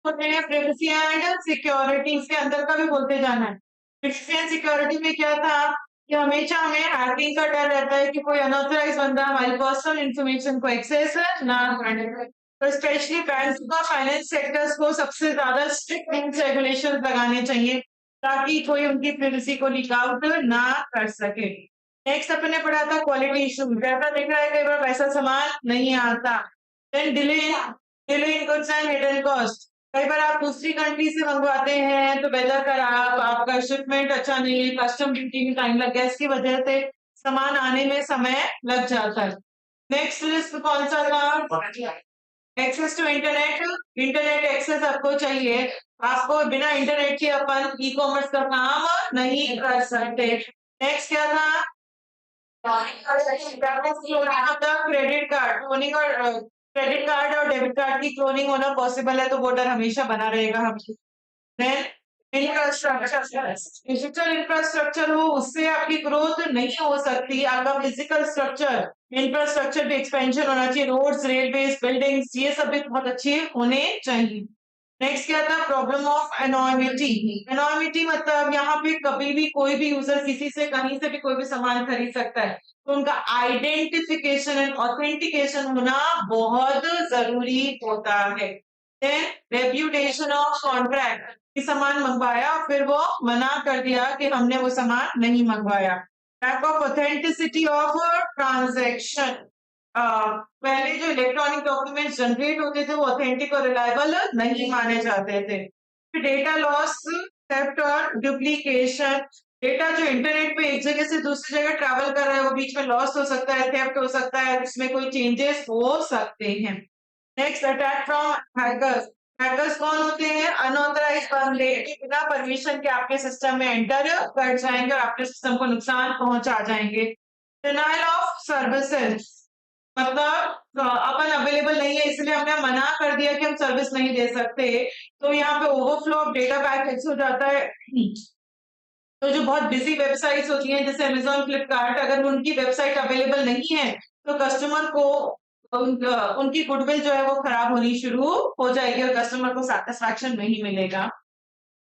होते हैं privacy and security, इसके अंदर का भी बोलते जाना है। प्राइवेसी एंड सिक्योरिटी में क्या था कि हमेशा हमें हैकिंग का डर रहता है कि कोई अनऑथराइज बंदा हमारी पर्सनल इंफॉर्मेशन को एक्सेस ना करे। तो स्पेशली बैंक का फाइनेंस सेक्टर्स को सबसे ज्यादा स्ट्रिक्ट रेगुलेशन लगाने चाहिए ताकि कोई उनकी प्राइवेसी को लीक आउट ना कर सके। नेक्स्ट अपने पढ़ा था क्वालिटी इशू, जैसा दिख रहा है कई बार वैसा सामान नहीं आता। Then delay in goods and hidden cost, कई बार आप दूसरी कंट्री से मंगवाते हैं तो वेदर खराब, आपका शिपमेंट अच्छा नहीं है, कस्टम ड्यूटी में टाइम लग गया, इसकी वजह से सामान आने में समय लग जाता है। नेक्स्ट लिस्ट कौन सा था? Access to internet, internet access आपको चाहिए। आपको बिना इंटरनेट के अपन ई कॉमर्स का काम नहीं कर सकते। नेक्स्ट क्या था? क्रेडिट कार्ड क्लोनिंग, और क्रेडिट कार्ड और डेबिट कार्ड की क्लोनिंग होना पॉसिबल है, तो वो डर हमेशा बना रहेगा हमको। देन इंफ्रास्ट्रक्चर, डिजिटल इंफ्रास्ट्रक्चर हो उससे आपकी ग्रोथ नहीं हो सकती। आपका फिजिकल स्ट्रक्चर, इंफ्रास्ट्रक्चर भी एक्सपेंशन होना चाहिए, रोड्स, रेलवेज, बिल्डिंग्स, ये सब भी बहुत अच्छे होने चाहिए। नेक्स्ट क्या था? Problem of anonymity. एनोनिमिटी मतलब यहाँ पे कभी भी कोई भी यूजर किसी से कहीं से भी कोई भी सामान खरीद सकता है, तो उनका आइडेंटिफिकेशन एंड ऑथेंटिकेशन होना बहुत जरूरी होता है। देन रेप्यूटेशन ऑफ कॉन्ट्रैक्ट, कि सामान मंगवाया फिर वो मना कर दिया कि हमने वो सामान नहीं मंगवाया। Lack of authenticity of transaction, पहले जो इलेक्ट्रॉनिक डॉक्यूमेंट्स जनरेट होते थे वो ऑथेंटिक और रिलायबल नहीं माने जाते थे। फिर डेटा लॉस, थेफ्ट और डुप्लीकेशन, डेटा जो इंटरनेट पे एक जगह से दूसरी जगह ट्रैवल कर रहा है वो बीच में लॉस हो सकता है, थेफ्ट हो सकता है, इसमें कोई चेंजेस हो सकते हैं। Next, attack from hackers. Hackers कौन होते हैं? अनऑथराइज बंदे जो बिना परमिशन के आपके सिस्टम में एंटर कर जाएंगे और आपके सिस्टम को नुकसान पहुंचा जाएंगे। डिनायल ऑफ सर्विसेज, मतलब अपन अवेलेबल नहीं है इसलिए हमने मना कर दिया कि हम सर्विस नहीं दे सकते, तो यहाँ पे ओवरफ्लो ऑफ डेटा पैकेट्स हो जाता है। तो जो बहुत बिजी वेबसाइट्स होती हैं जैसे अमेजोन, फ्लिपकार्ट, अगर उनकी वेबसाइट अवेलेबल नहीं है तो कस्टमर को उनकी गुडविल जो है वो खराब होनी शुरू हो जाएगी और कस्टमर को सेटिस्फैक्शन नहीं मिलेगा।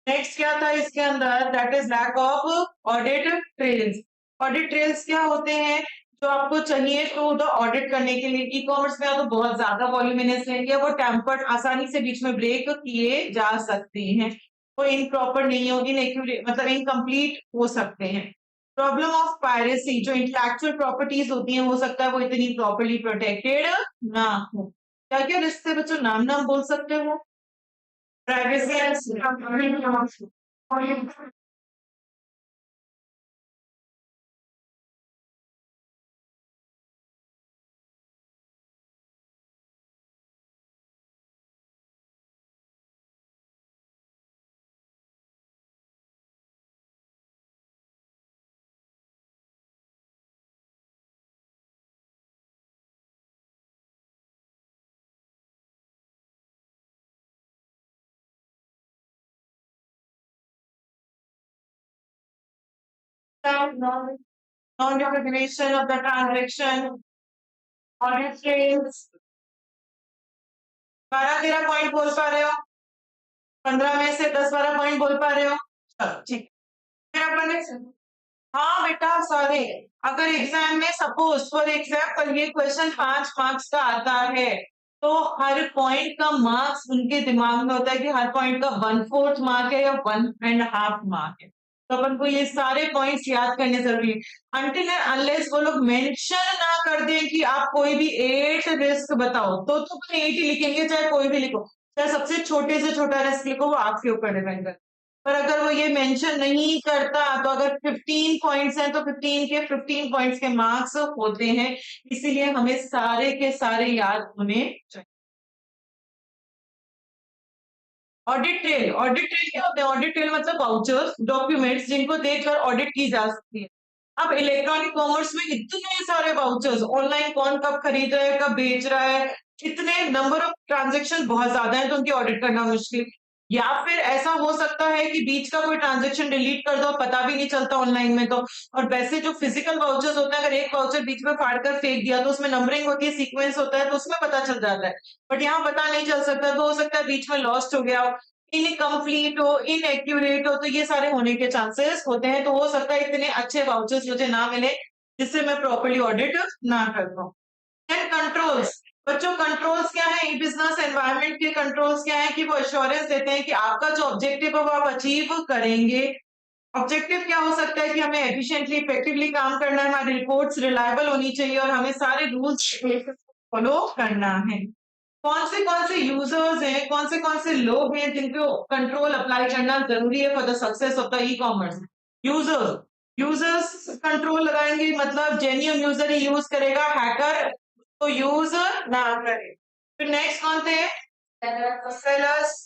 नेक्स्ट क्या था इसके अंदर? That is lack of audit trails. Audit trails क्या होते हैं? जो आपको चाहिए तो द ऑडिट करने के लिए, ई कॉमर्स में तो बहुत ज्यादा वॉल्यूमिनस लेंगे, वो टेम्पर्ड आसानी से बीच में ब्रेक किए जा सकते हैं, वो इनप्रॉपर नहीं होगी, मतलब इनकम्प्लीट हो सकते हैं। प्रॉब्लम ऑफ पायरेसी, जो इंटेलेक्चुअल प्रॉपर्टीज होती हैं हो सकता है वो इतनी प्रॉपर्ली प्रोटेक्टेड ना हो। क्या क्या रिस्क है बच्चों, नाम नाम बोल सकते हो? Privacy and non-recognition of the transaction, audit trails। 12-13 point बोल पा रहे हो? 15 में से 10-12 पॉइंट बोल पा रहे हो? चलो ठीक है। फिर अपन हाँ बेटा सॉरी, अगर एग्जाम में सपोज फॉर एग्जाम्पल ये क्वेश्चन 5 मार्क्स का आता है तो हर पॉइंट का मार्क्स उनके दिमाग में होता है कि हर पॉइंट का 1/4 मार्क है या 1.5 मार्क है, तो अपन को ये सारे पॉइंट्स याद करने जरूरी है। अनटिल अनलेस वो लोग मेंशन ना कर दें कि आप कोई भी 8 रिस्क बताओ तो अपन 8 ही लिखेंगे, चाहे कोई भी लिखो, चाहे सबसे छोटे से छोटा रिस्क लिखो, वो आपके ऊपर डिपेंड करता है। पर अगर वो ये मेंशन नहीं करता तो अगर 15 पॉइंट्स हैं तो 15 पॉइंट्स के मार्क्स होते हैं, इसीलिए हमें सारे के सारे याद होने चाहिए। ऑडिट ट्रेल, ऑडिट ट्रेल क्या होते हैं? ऑडिट ट्रेल मतलब वाउचर्स, डॉक्यूमेंट्स जिनको देखकर ऑडिट की जा सकती है। अब इलेक्ट्रॉनिक कॉमर्स में इतने सारे वाउचर्स, ऑनलाइन कौन कब खरीद रहा है, कब बेच रहा है, इतने नंबर ऑफ ट्रांजेक्शन बहुत ज्यादा है तो उनकी ऑडिट करना मुश्किल। या फिर ऐसा हो सकता है कि बीच का कोई ट्रांजेक्शन डिलीट कर दो, पता भी नहीं चलता ऑनलाइन में तो। और वैसे जो फिजिकल वाउचर्स होते हैं, अगर एक वाउचर बीच में फाड़ कर फेंक दिया तो उसमें नंबरिंग होती है, सीक्वेंस होता है, तो उसमें पता चल जाता है। बट यहाँ पता नहीं चल सकता, तो हो सकता है बीच में लॉस्ट हो गया हो, इनकम्प्लीट हो, इनएक्यूरेट हो, तो ये सारे होने के चांसेस होते हैं। तो हो सकता है इतने अच्छे वाउचर्स मुझे ना मिले जिससे मैं प्रॉपर्ली ऑडिट ना कर पाऊँ। एंड कंट्रोल्स, बच्चों कंट्रोल्स क्या है, ई बिजनेस एनवायरनमेंट के कंट्रोल्स क्या है कि वो एश्योरेंस देते हैं कि आपका जो ऑब्जेक्टिव है वो आप अचीव करेंगे। ऑब्जेक्टिव क्या हो सकता है कि हमें एफिशिएंटली इफेक्टिवली काम करना है, हमारी रिपोर्ट्स रिलायबल होनी चाहिए और हमें सारे रूल्स फॉलो करना है। कौन से यूजर्स हैं, कौन से लोग हैं जिनको कंट्रोल अप्लाई करना जरूरी है for the success of the e commerce. Users, users control लगाएंगे, मतलब जेन्युइन यूजर ही यूज करेगा, हैकर तो यूज ना करे। फिर नेक्स्ट कौन थे, सेलर्स,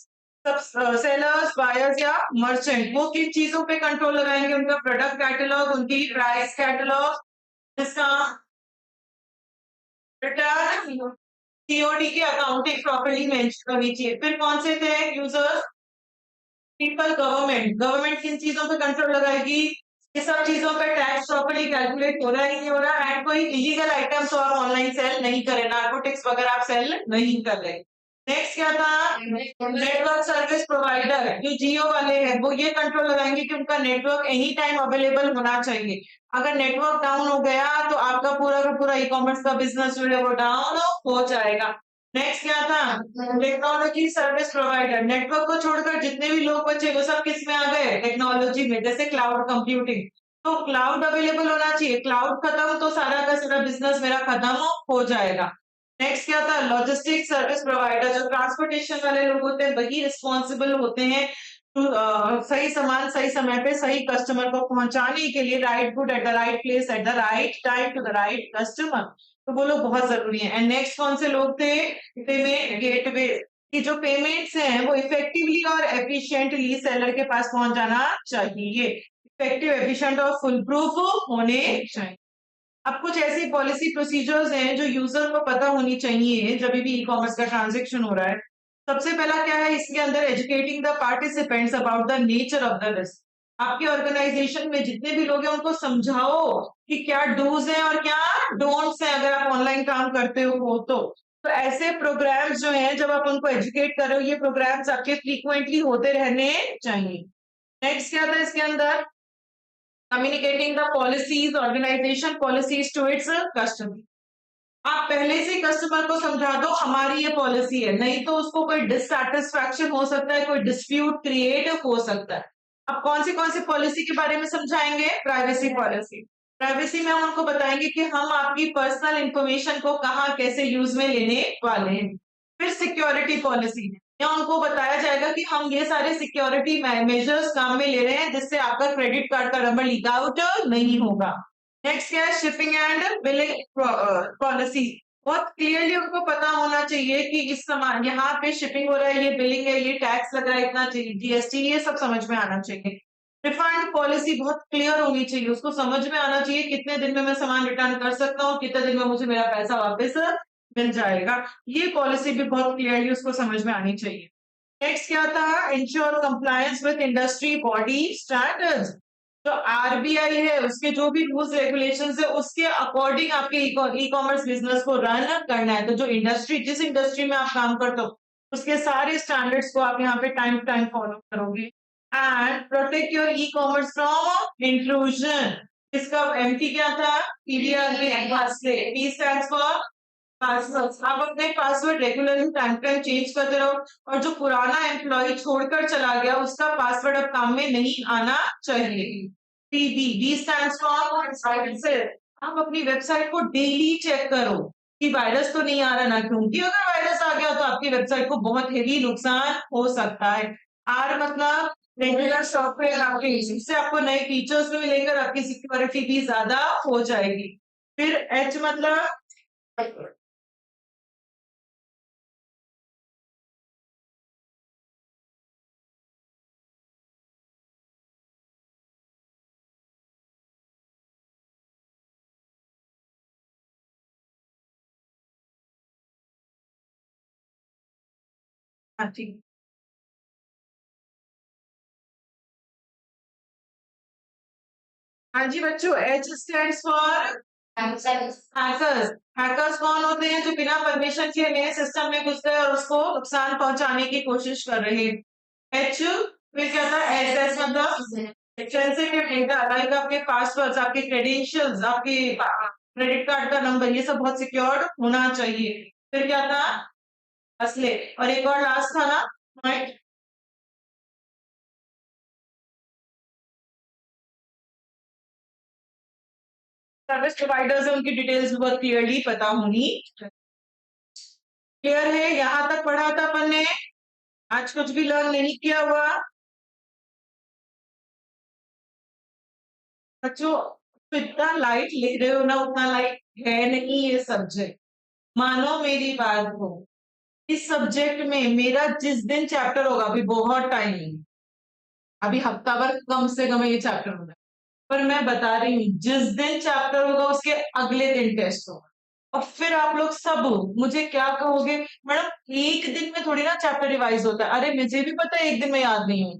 सेलर्स, बायर्स या मर्चेंट, वो किन चीजों पे कंट्रोल लगाएंगे, उनका प्रोडक्ट कैटलॉग, उनकी प्राइस कैटलॉग, जिसका रिटर्न, सीओडी की अकाउंटिंग प्रॉपर्ली मेंशन करनी चाहिए। फिर कौन से थे यूजर्स, पीपल, गवर्नमेंट, गवर्नमेंट किन चीजों पे कंट्रोल लगाएगी, ये सब चीजों पे टैक्स प्रॉपर्ली कैलकुलेट हो रहा है नहीं हो रहा, एंड कोई इलीगल आइटम्स तो आप ऑनलाइन सेल नहीं करें, नार्कोटिक्स वगैरह आप सेल नहीं कर रहे। नेक्स्ट क्या था, नेटवर्क सर्विस प्रोवाइडर, जो जियो वाले हैं वो ये कंट्रोल लगाएंगे कि उनका नेटवर्क एनी टाइम अवेलेबल होना चाहिए। अगर नेटवर्क डाउन हो गया तो आपका पूरा का पूरा ई कॉमर्स का बिजनेस जो है वो डाउन हो जाएगा। नेक्स्ट क्या था, टेक्नोलॉजी सर्विस प्रोवाइडर, नेटवर्क को छोड़कर जितने भी लोग बचे वो सब किस में आ गए, टेक्नोलॉजी में, जैसे क्लाउड कंप्यूटिंग। तो क्लाउड अवेलेबल होना चाहिए, क्लाउड खत्म तो सारा का सारा बिजनेस मेरा खत्म हो जाएगा। नेक्स्ट क्या था, लॉजिस्टिक सर्विस प्रोवाइडर, जो ट्रांसपोर्टेशन वाले लोग होते हैं वही रिस्पॉन्सिबल होते हैं सही सामान सही समय पे सही कस्टमर को पहुंचाने के लिए, right good at the right place at the right time to the right customer. तो वो लोग बहुत जरूरी है। एंड नेक्स्ट कौन से लोग थे, पेमेंट गेटवे, कि जो पेमेंट्स हैं वो इफेक्टिवली और एफिशिएंटली सेलर के पास पहुंच जाना चाहिए, इफेक्टिव एफिशिएंट और फुल प्रूफ होने चाहिए। अब कुछ ऐसी पॉलिसी प्रोसीजर्स हैं जो यूजर को पता होनी चाहिए जब भी ई कॉमर्स का ट्रांजेक्शन हो रहा है। सबसे पहला क्या है, इसके अंदर educating the participants about the nature of the risk. आपके ऑर्गेनाइजेशन में जितने भी लोग हैं उनको समझाओ कि क्या डूज हैं और क्या डोंट्स हैं अगर आप ऑनलाइन काम करते हो तो ऐसे प्रोग्राम्स जो हैं जब आप उनको एजुकेट कर रहे हो, ये प्रोग्राम्स आपके फ्रीक्वेंटली होते रहने चाहिए। नेक्स्ट क्या था इसके अंदर, communicating the policies, organisation policies to its customer. आप पहले से कस्टमर को समझा दो हमारी ये पॉलिसी है, नहीं तो उसको कोई डिससैटिस्फैक्शन हो सकता है, कोई डिस्प्यूट क्रिएट हो सकता है। अब कौन सी पॉलिसी के बारे में समझाएंगे, प्राइवेसी पॉलिसी। प्राइवेसी में हम उनको बताएंगे कि हम आपकी पर्सनल इंफॉर्मेशन को कहाँ कैसे यूज में लेने वाले हैं। फिर सिक्योरिटी पॉलिसी, या उनको बताया जाएगा कि हम ये सारे सिक्योरिटी मेजर्स काम में ले रहे हैं जिससे आपका क्रेडिट कार्ड का नंबर लीक आउट नहीं होगा। नेक्स्ट क्या है, शिपिंग एंड बिलिंग पॉलिसी। बहुत क्लियरली उनको पता होना चाहिए कि इस सामान यहाँ पे शिपिंग हो रहा है, ये बिलिंग है, ये टैक्स लग रहा है, इतना चाहिए जीएसटी, ये सब समझ में आना चाहिए। रिफंड पॉलिसी बहुत क्लियर होनी चाहिए, उसको समझ में आना चाहिए कितने दिन में मैं सामान रिटर्न कर सकता हूँ, कितने दिन में मुझे मेरा पैसा वापस मिल जाएगा। ये पॉलिसी भी बहुत क्लियरली उसको समझ में आनी चाहिए। नेक्स्ट क्या था, ensure compliance with industry body standards. जो आरबीआई है उसके जो भी रूल्स रेगुलेशंस है उसके अकॉर्डिंग आपके ई कॉमर्स बिजनेस को रन करना है। तो जो इंडस्ट्री, जिस इंडस्ट्री में आप काम करते हो उसके सारे स्टैंडर्ड्स को आप यहाँ पे टाइम टू टाइम फॉलो करोगे। And protect your e commerce from intrusion. इसका एमटी क्या था, पीडीआर से, पी स्टैंड्स फॉर पासवर्ड। आप अपने password regularly time time change करते रहो, और जो पुराना एम्प्लॉय छोड़कर चला गया उसका पासवर्ड अब काम में नहीं आना चाहिए। पीबी, डी स्टैंड्स फॉर, आप अपनी वेबसाइट को डेली चेक करो कि वायरस तो नहीं आ रहा ना, क्योंकि अगर वायरस आ गया तो आपकी वेबसाइट को बहुत हेवी नुकसान हो सकता है। आर मतलब रेगुलर सॉफ्टवेयर आपके, इससे आपको नए फीचर्स भी मिलेंगे और आपकी सिक्योरिटी भी ज्यादा हो जाएगी। फिर एच मतलब, हाँ ठीक। हाँ जी बच्चों, H stands for hackers. Hackers कौन होते हैं? जो बिना परमिशन के नए सिस्टम में घुस गए और उसको नुकसान पहुंचाने की कोशिश कर रहे हैं। एच फिर क्या था? एस एस मतलब सेंसिटिव डेटा, लाइक आपके पासवर्ड्स, आपके क्रेडेंशियल्स, आपके क्रेडिट कार्ड का नंबर, ये सब बहुत सिक्योर्ड होना चाहिए। फिर क्या था? असले। और एक और लास्ट था ना पॉइंट, सर्विस प्रोवाइडर्स है, उनकी डिटेल्स बहुत क्लियरली पता होनी। क्लियर है? यहाँ तक पढ़ा था अपन ने, आज कुछ भी लर्न नहीं किया हुआ बच्चों? जितना लाइट लिख रहे हो ना, उतना लाइट है नहीं ये सब्जेक्ट। मानो मेरी बात को, इस सब्जेक्ट में मेरा जिस दिन चैप्टर होगा, अभी बहुत टाइम है, अभी हफ्ता भर कम से कम ये चैप्टर होगा, पर मैं बता रही हूँ जिस दिन चैप्टर होगा उसके अगले दिन टेस्ट होगा। और फिर आप लोग सब मुझे क्या कहोगे, मैडम एक दिन में थोड़ी ना चैप्टर रिवाइज होता है। अरे मुझे भी पता है एक दिन में याद नहीं है,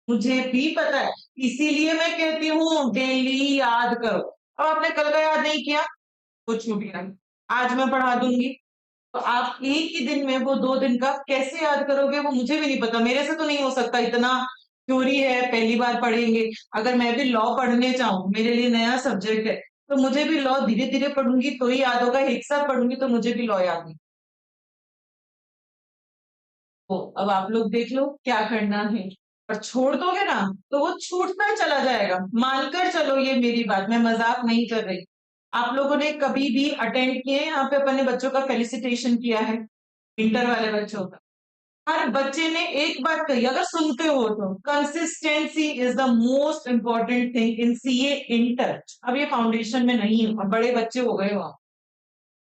मुझे भी पता है, इसीलिए मैं कहती हूँ डेली याद करो। अब आपने कल का याद नहीं किया, कुछ छूट गया, आज मैं पढ़ा दूंगी, तो आप एक ही दिन में वो 2 दिन का कैसे याद करोगे? वो मुझे भी नहीं पता, मेरे से तो नहीं हो सकता, इतना थ्योरी है, पहली बार पढ़ेंगे। अगर मैं भी लॉ पढ़ने चाहूँ, मेरे लिए नया सब्जेक्ट है, तो मुझे भी लॉ धीरे धीरे पढ़ूंगी तो ही याद होगा, एक साथ पढ़ूंगी तो मुझे भी लॉ याद नहीं। तो अब आप लोग देख लो क्या करना है, और छोड़ दोगे ना तो वो छूटता चला जाएगा। मानकर चलो, ये मेरी बात, मैं मजाक नहीं कर रही। आप लोगों ने कभी भी अटेंड किए यहाँ पे अपन ने बच्चों का फेलिसिटेशन किया है, इंटर वाले बच्चों का? हर बच्चे ने एक बात कही, अगर सुनते हो तो, consistency is the most important thing in CA inter. अब ये फाउंडेशन में नहीं है, अब बड़े बच्चे हो गए हो आप।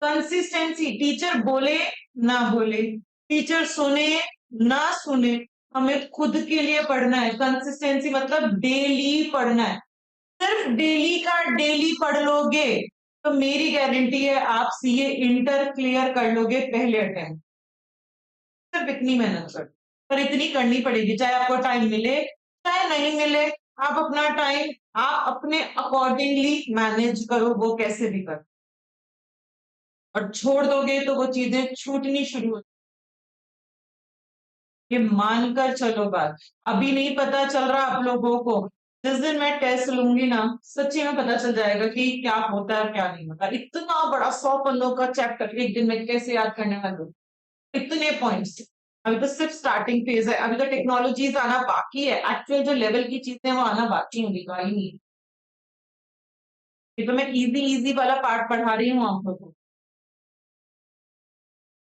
कंसिस्टेंसी, टीचर बोले ना बोले, टीचर सुने ना सुने, हमें खुद के लिए पढ़ना है। कंसिस्टेंसी मतलब डेली पढ़ना है। सिर्फ डेली का डेली पढ़ लोगे तो मेरी गारंटी है आप सीए इंटर क्लियर कर लोगे पहले अटेम्प्ट। सिर्फ इतनी मेहनत कर, पर इतनी करनी पड़ेगी, चाहे आपको टाइम मिले चाहे नहीं मिले। आप अपना टाइम आप अपने अकॉर्डिंगली मैनेज करो, वो कैसे भी करो। और छोड़ दोगे तो वो चीजें छूटनी शुरू हो, ये मानकर चलो बात। अभी नहीं पता चल रहा आप लोगों को, जिस दिन मैं टेस्ट लूंगी ना, सच्ची में पता चल जाएगा कि क्या होता है क्या नहीं होता। इतना बड़ा 100 पन्नों का चैप्टर एक दिन में कैसे याद करने वाले हो? इतने पॉइंट्स, अभी तो सिर्फ स्टार्टिंग फेज है, अभी तो टेक्नोलॉजीज आना बाकी है, एक्चुअल जो लेवल की चीजें वो आना बाकी है, दिखाई नहीं। ये तो मैं इजी इजी वाला पार्ट पढ़ा रही हूँ आप लोगों को,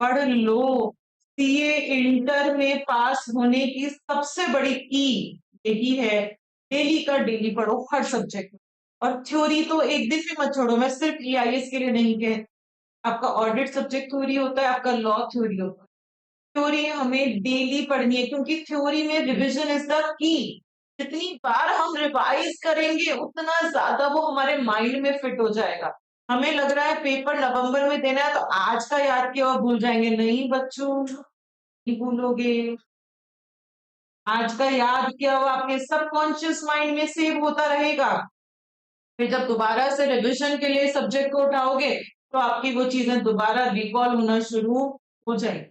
पढ़ लो। सीए इंटर में पास होने की सबसे बड़ी की यही है, डेली का डेली पढ़ो हर सब्जेक्ट में। और थ्योरी तो एक दिन भी मत छोड़ो, मैं सिर्फ ईआईएस के लिए नहीं कह, आपका ऑडिट सब्जेक्ट थ्योरी होता है, आपका लॉ थ्योरी होता है। थ्योरी हमें डेली पढ़नी है, क्योंकि थ्योरी में रिवीजन इज द की। जितनी बार हम रिवाइज करेंगे उतना ज्यादा वो हमारे माइंड में फिट हो जाएगा। हमें लग रहा है पेपर नवंबर में देना है तो आज का याद किया और भूल जाएंगे, नहीं बच्चों, नहीं भूलोगे। आज का याद किया हुआ आपके सबकॉन्शियस माइंड में सेव होता रहेगा। फिर जब दोबारा से रिवीजन के लिए सब्जेक्ट को उठाओगे तो आपकी वो चीजें दोबारा रिकॉल होना शुरू हो जाएगी।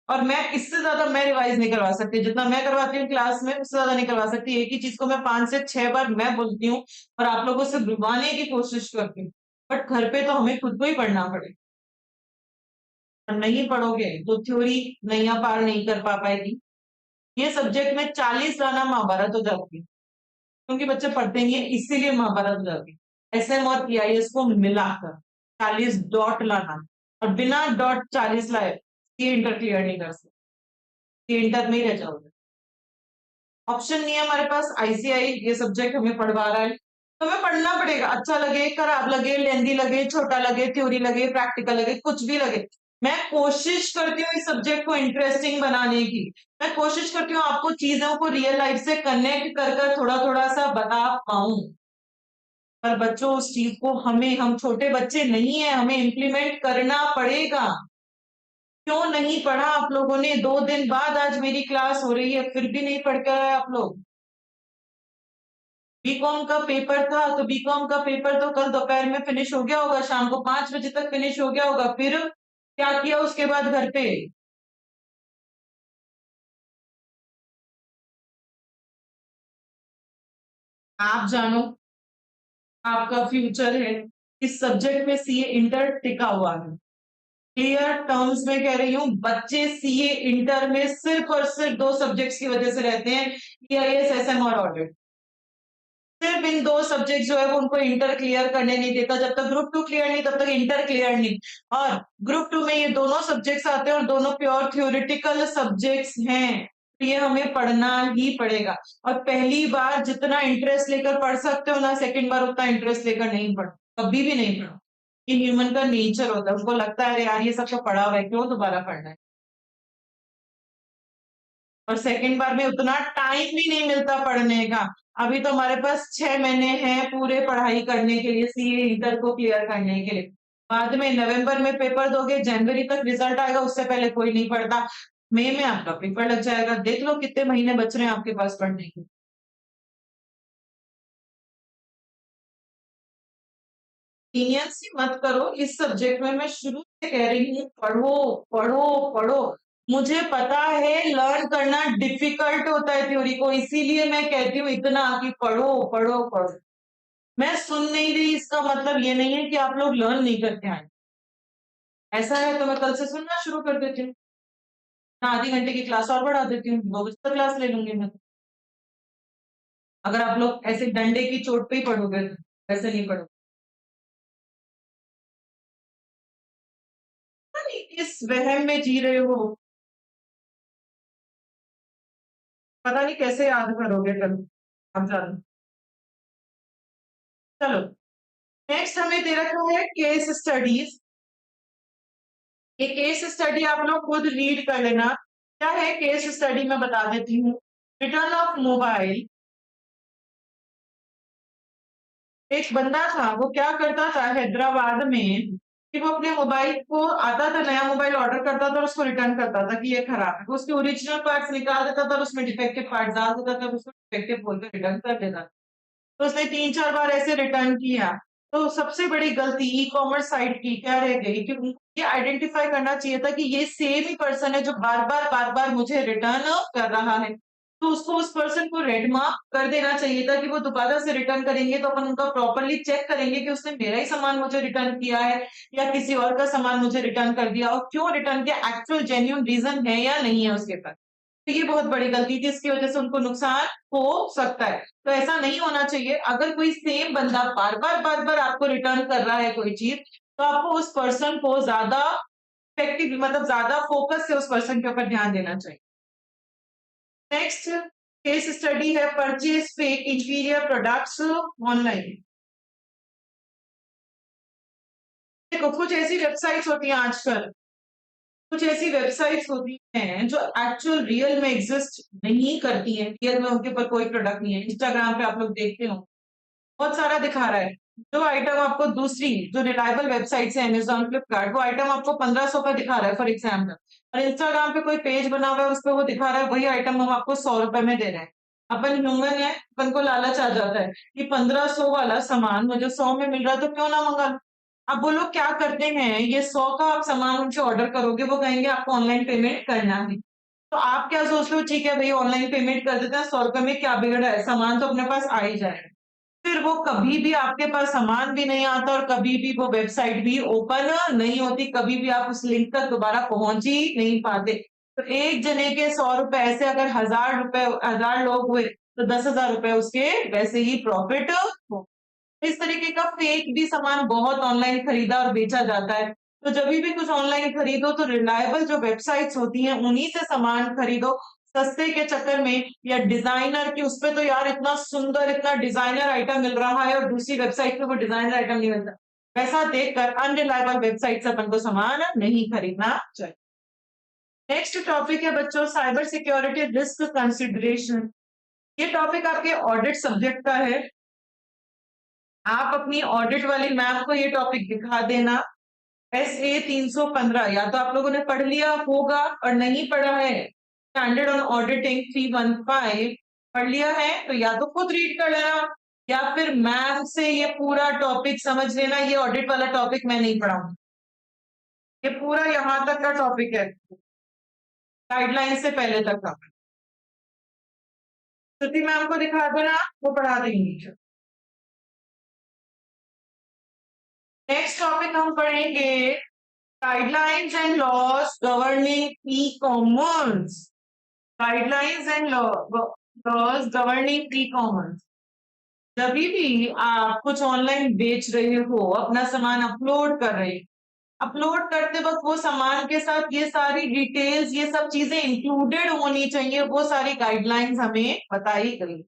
और मैं इससे ज्यादा मैं रिवाइज नहीं करवा सकती, जितना मैं करवाती हूँ क्लास में उससे ज्यादा नहीं करवा सकती। एक ही चीज को मैं 5 से 6 बार मैं बोलती हूँ और आप लोगों से बुलवाने की कोशिश करती हूँ, बट घर पे तो हमें खुद को ही पढ़ना पड़ेगा। और नहीं पढ़ोगे तो थ्योरी नैया पार नहीं कर पाएगी। ये सब्जेक्ट में 40 लाना महाभारत हो जाती है, क्योंकि बच्चे पढ़ते नहीं है, इसीलिए महाभारत हो जाती है। एसएम और पीआईएस को मिलाकर 40 डॉट लाना, और बिना डॉट 40 लाए ये इंटर क्लियर नहीं कर सकते, ये इंटर में ही रह जाओगे। ऑप्शन नहीं है हमारे पास, आईसीआई ये सब्जेक्ट हमें पढ़वा रहा है तो हमें पढ़ना पड़ेगा, अच्छा लगे खराब लगे, लेंदी लगे छोटा लगे, थ्योरी लगे प्रैक्टिकल लगे, कुछ भी लगे। मैं कोशिश करती हूँ इस सब्जेक्ट को इंटरेस्टिंग बनाने की, मैं कोशिश करती हूँ आपको चीजों को रियल लाइफ से कनेक्ट कर कर थोड़ा थोड़ा सा बता पाऊं। पर बच्चों उस चीज को हमें, हम छोटे बच्चे नहीं है, हमें इम्प्लीमेंट करना पड़ेगा। क्यों नहीं पढ़ा आप लोगों ने? 2 दिन बाद आज मेरी क्लास हो रही है फिर भी नहीं पढ़ कर आए आप लोग। बीकॉम का पेपर था तो बीकॉम का पेपर तो कल दोपहर में फिनिश हो गया होगा, शाम को 5 बजे तक फिनिश हो गया होगा। फिर क्या किया उसके बाद घर पे? आप जानो, आपका फ्यूचर है। इस सब्जेक्ट में सीए इंटर टिका हुआ है। क्लियर टर्म्स में कह रही हूँ, बच्चे सीए इंटर में सिर्फ और सिर्फ दो सब्जेक्ट्स की वजह से रहते हैं, ईआईएस, एसएम और ऑडिट। सिर्फ इन दो सब्जेक्ट जो है वो उनको इंटर क्लियर करने नहीं देता। जब तक ग्रुप टू क्लियर नहीं तब तक इंटर क्लियर नहीं। और ग्रुप टू में ये दोनों सब्जेक्ट्स आते हैं और दोनों प्योर थ्योरेटिकल सब्जेक्ट्स हैं, तो ये हमें पढ़ना ही पड़ेगा। और पहली बार जितना इंटरेस्ट लेकर पढ़ सकते हो ना, सेकंड बार उतना इंटरेस्ट लेकर नहीं पढ़, कभी भी नहीं पढ़ो। ये ह्यूमन का नेचर होता है, उसको लगता है अरे यार ये सब तो पढ़ा हुआ है, क्यों दोबारा पढ़ना है। और सेकंड बार में उतना टाइम भी नहीं मिलता पढ़ने का। अभी तो हमारे पास 6 महीने हैं पूरे पढ़ाई करने के लिए, सीए इंटर को क्लियर करने के लिए। बाद में नवंबर में पेपर दोगे, जनवरी तक रिजल्ट आएगा, उससे पहले कोई नहीं पढ़ता। मई में आपका पेपर लग जाएगा। देख लो कितने महीने बच रहे हैं आपके पास पढ़ने के। लीनियंसी मत करो इस सब्जेक्ट में। मैं शुरू से कह रही हूँ पढ़ो, पढ़ो, पढ़ो। मुझे पता है लर्न करना डिफिकल्ट होता है थ्योरी को, इसीलिए मैं कहती हूँ इतना कि पढ़ो, पढ़ो, पढ़ो। मैं सुन नहीं रही इसका मतलब ये नहीं है कि आप लोग लर्न नहीं करते आए। ऐसा है तो मैं कल से सुनना शुरू कर देती हूँ। मैं आधी घंटे की क्लास और बढ़ा देती हूँ, 2 बजे तक क्लास ले लूंगी मैं। अगर आप लोग ऐसे डंडे की चोट पे ही पढ़ोगे तो ऐसे नहीं पढ़ोगे। पता नहीं किस वहम में जी रहे हो, पता नहीं कैसे याद करोगे कल। आप जानो। चलो, नेक्स्ट हमें दे रखा है केस स्टडीज। ये केस स्टडी आप लोग खुद रीड कर लेना। क्या है केस स्टडी, मैं बता देती हूँ। Return of mobile. एक बंदा था, वो क्या करता था हैदराबाद में कि वो अपने मोबाइल को आता था, नया मोबाइल ऑर्डर करता था और उसको रिटर्न करता था कि ये खराब है। वो उसके ओरिजिनल पार्ट्स निकाल देता था और उसमें डिफेक्टिव पार्ट डाल देता था और उसको डिफेक्टिव बोलकर रिटर्न कर देता था। तो उसने 3-4 बार ऐसे रिटर्न किया। तो सबसे बड़ी गलती ई कॉमर्स साइट की क्या रह गई कि उनको ये आइडेंटिफाई करना चाहिए था कि ये सेम ही पर्सन है जो बार बार मुझे रिटर्न कर रहा है। तो उसको उस पर्सन को रेड मार्क कर देना चाहिए था कि वो दोबारा से रिटर्न करेंगे तो अपन उनका प्रॉपरली चेक करेंगे कि उसने मेरा ही सामान मुझे रिटर्न किया है या किसी और का सामान मुझे रिटर्न कर दिया, और क्यों रिटर्न किया, एक्चुअल जेन्युइन रीजन है या नहीं है उसके पास। तो ये बहुत बड़ी गलती थी, इसकी वजह से उनको नुकसान हो सकता है। तो ऐसा नहीं होना चाहिए। अगर कोई सेम बंदा बार बार आपको रिटर्न कर रहा है कोई चीज, तो आपको उस पर्सन को ज्यादा इफेक्टिव, मतलब ज्यादा फोकस से उस पर्सन के ऊपर ध्यान देना चाहिए। नेक्स्ट केस स्टडी है purchase fake interior products online. देखो कुछ ऐसी वेबसाइट्स होती हैं आजकल, कुछ ऐसी वेबसाइट्स होती हैं जो एक्चुअल रियल में एग्जिस्ट नहीं करती हैं, रियल में उनके ऊपर कोई प्रोडक्ट नहीं है। इंस्टाग्राम पे आप लोग देखते हो बहुत सारा दिखा रहा है। जो आइटम आपको दूसरी जो रिलायबल वेबसाइट है अमेजोन, फ्लिपकार्ट, वो आइटम आपको 1500 पे दिखा रहा है फॉर एग्जाम्पल, और इंस्टाग्राम पे कोई पेज बना हुआ है उस पर वो दिखा रहा है वही आइटम हम आपको 100 रुपए में दे रहे हैं। अपन ह्यूमन है, अपन को लालच आ जाता है कि 1500 वाला सामान मुझे 100 में मिल रहा है तो क्यों ना मंगा लूं। अब वो लोग क्या करते हैं, ये 100 का आप सामान उनसे ऑर्डर करोगे, वो कहेंगे आपको ऑनलाइन पेमेंट करना है। तो आप क्या सोचते हो, ठीक है भाई ऑनलाइन पेमेंट कर देते हैं, 100 रुपए में क्या बिगड़ा है, सामान तो अपने पास आ ही जाएगा। फिर वो कभी भी आपके पास सामान भी नहीं आता और कभी भी वो वेबसाइट भी ओपन नहीं होती, कभी भी आप उस लिंक तक दोबारा पहुंच ही नहीं पाते। तो एक जने के 100 रुपए ऐसे अगर 1000 रुपए, 1000 लोग हुए तो 10,000 रुपए उसके वैसे ही प्रॉफिट हो। इस तरीके का फेक भी सामान बहुत ऑनलाइन खरीदा और बेचा जाता है। तो जब भी कुछ ऑनलाइन खरीदो तो रिलायबल जो वेबसाइट्स होती हैं उन्हीं से सामान खरीदो। सस्ते के चक्कर में या डिजाइनर की, उसपे तो यार इतना सुंदर इतना डिजाइनर आइटम मिल रहा है और दूसरी वेबसाइट पे वो डिजाइनर आइटम नहीं मिलता, वैसा देखकर अनरिलायबल वेबसाइट से अपन को सामान नहीं खरीदना चाहिए। नेक्स्ट टॉपिक है बच्चों साइबर सिक्योरिटी रिस्क कंसिडरेशन। ये टॉपिक आपके ऑडिट सब्जेक्ट का है। आप अपनी ऑडिट वाली मैम को ये टॉपिक दिखा देना। SA 315 या तो आप लोगों ने पढ़ लिया होगा और नहीं पढ़ा है, स्टैंडर्ड ऑन ऑडिटिंग 315 पढ़ लिया है तो या तो खुद रीड कर लेना या फिर मैम से ये पूरा टॉपिक समझ लेना, ये ऑडिट वाला टॉपिक मैं नहीं पढ़ाऊंगी, ये पूरा यहाँ तक का टॉपिक है, गाइडलाइन से पहले तक का। श्रुति मैम को दिखा दो ना, वो पढ़ा देंगी। नेक्स्ट टॉपिक हम पढ़ेंगे guidelines and laws governing e commerce. Guidelines and laws governing e commerce. जब भी आप कुछ ऑनलाइन बेच रहे हो, अपना सामान अपलोड कर रहे हो, अपलोड करते वक्त वो सामान के साथ ये सारी डिटेल्स, ये सब चीजें इंक्लूडेड होनी चाहिए, वो सारी गाइडलाइंस हमें बताई गई।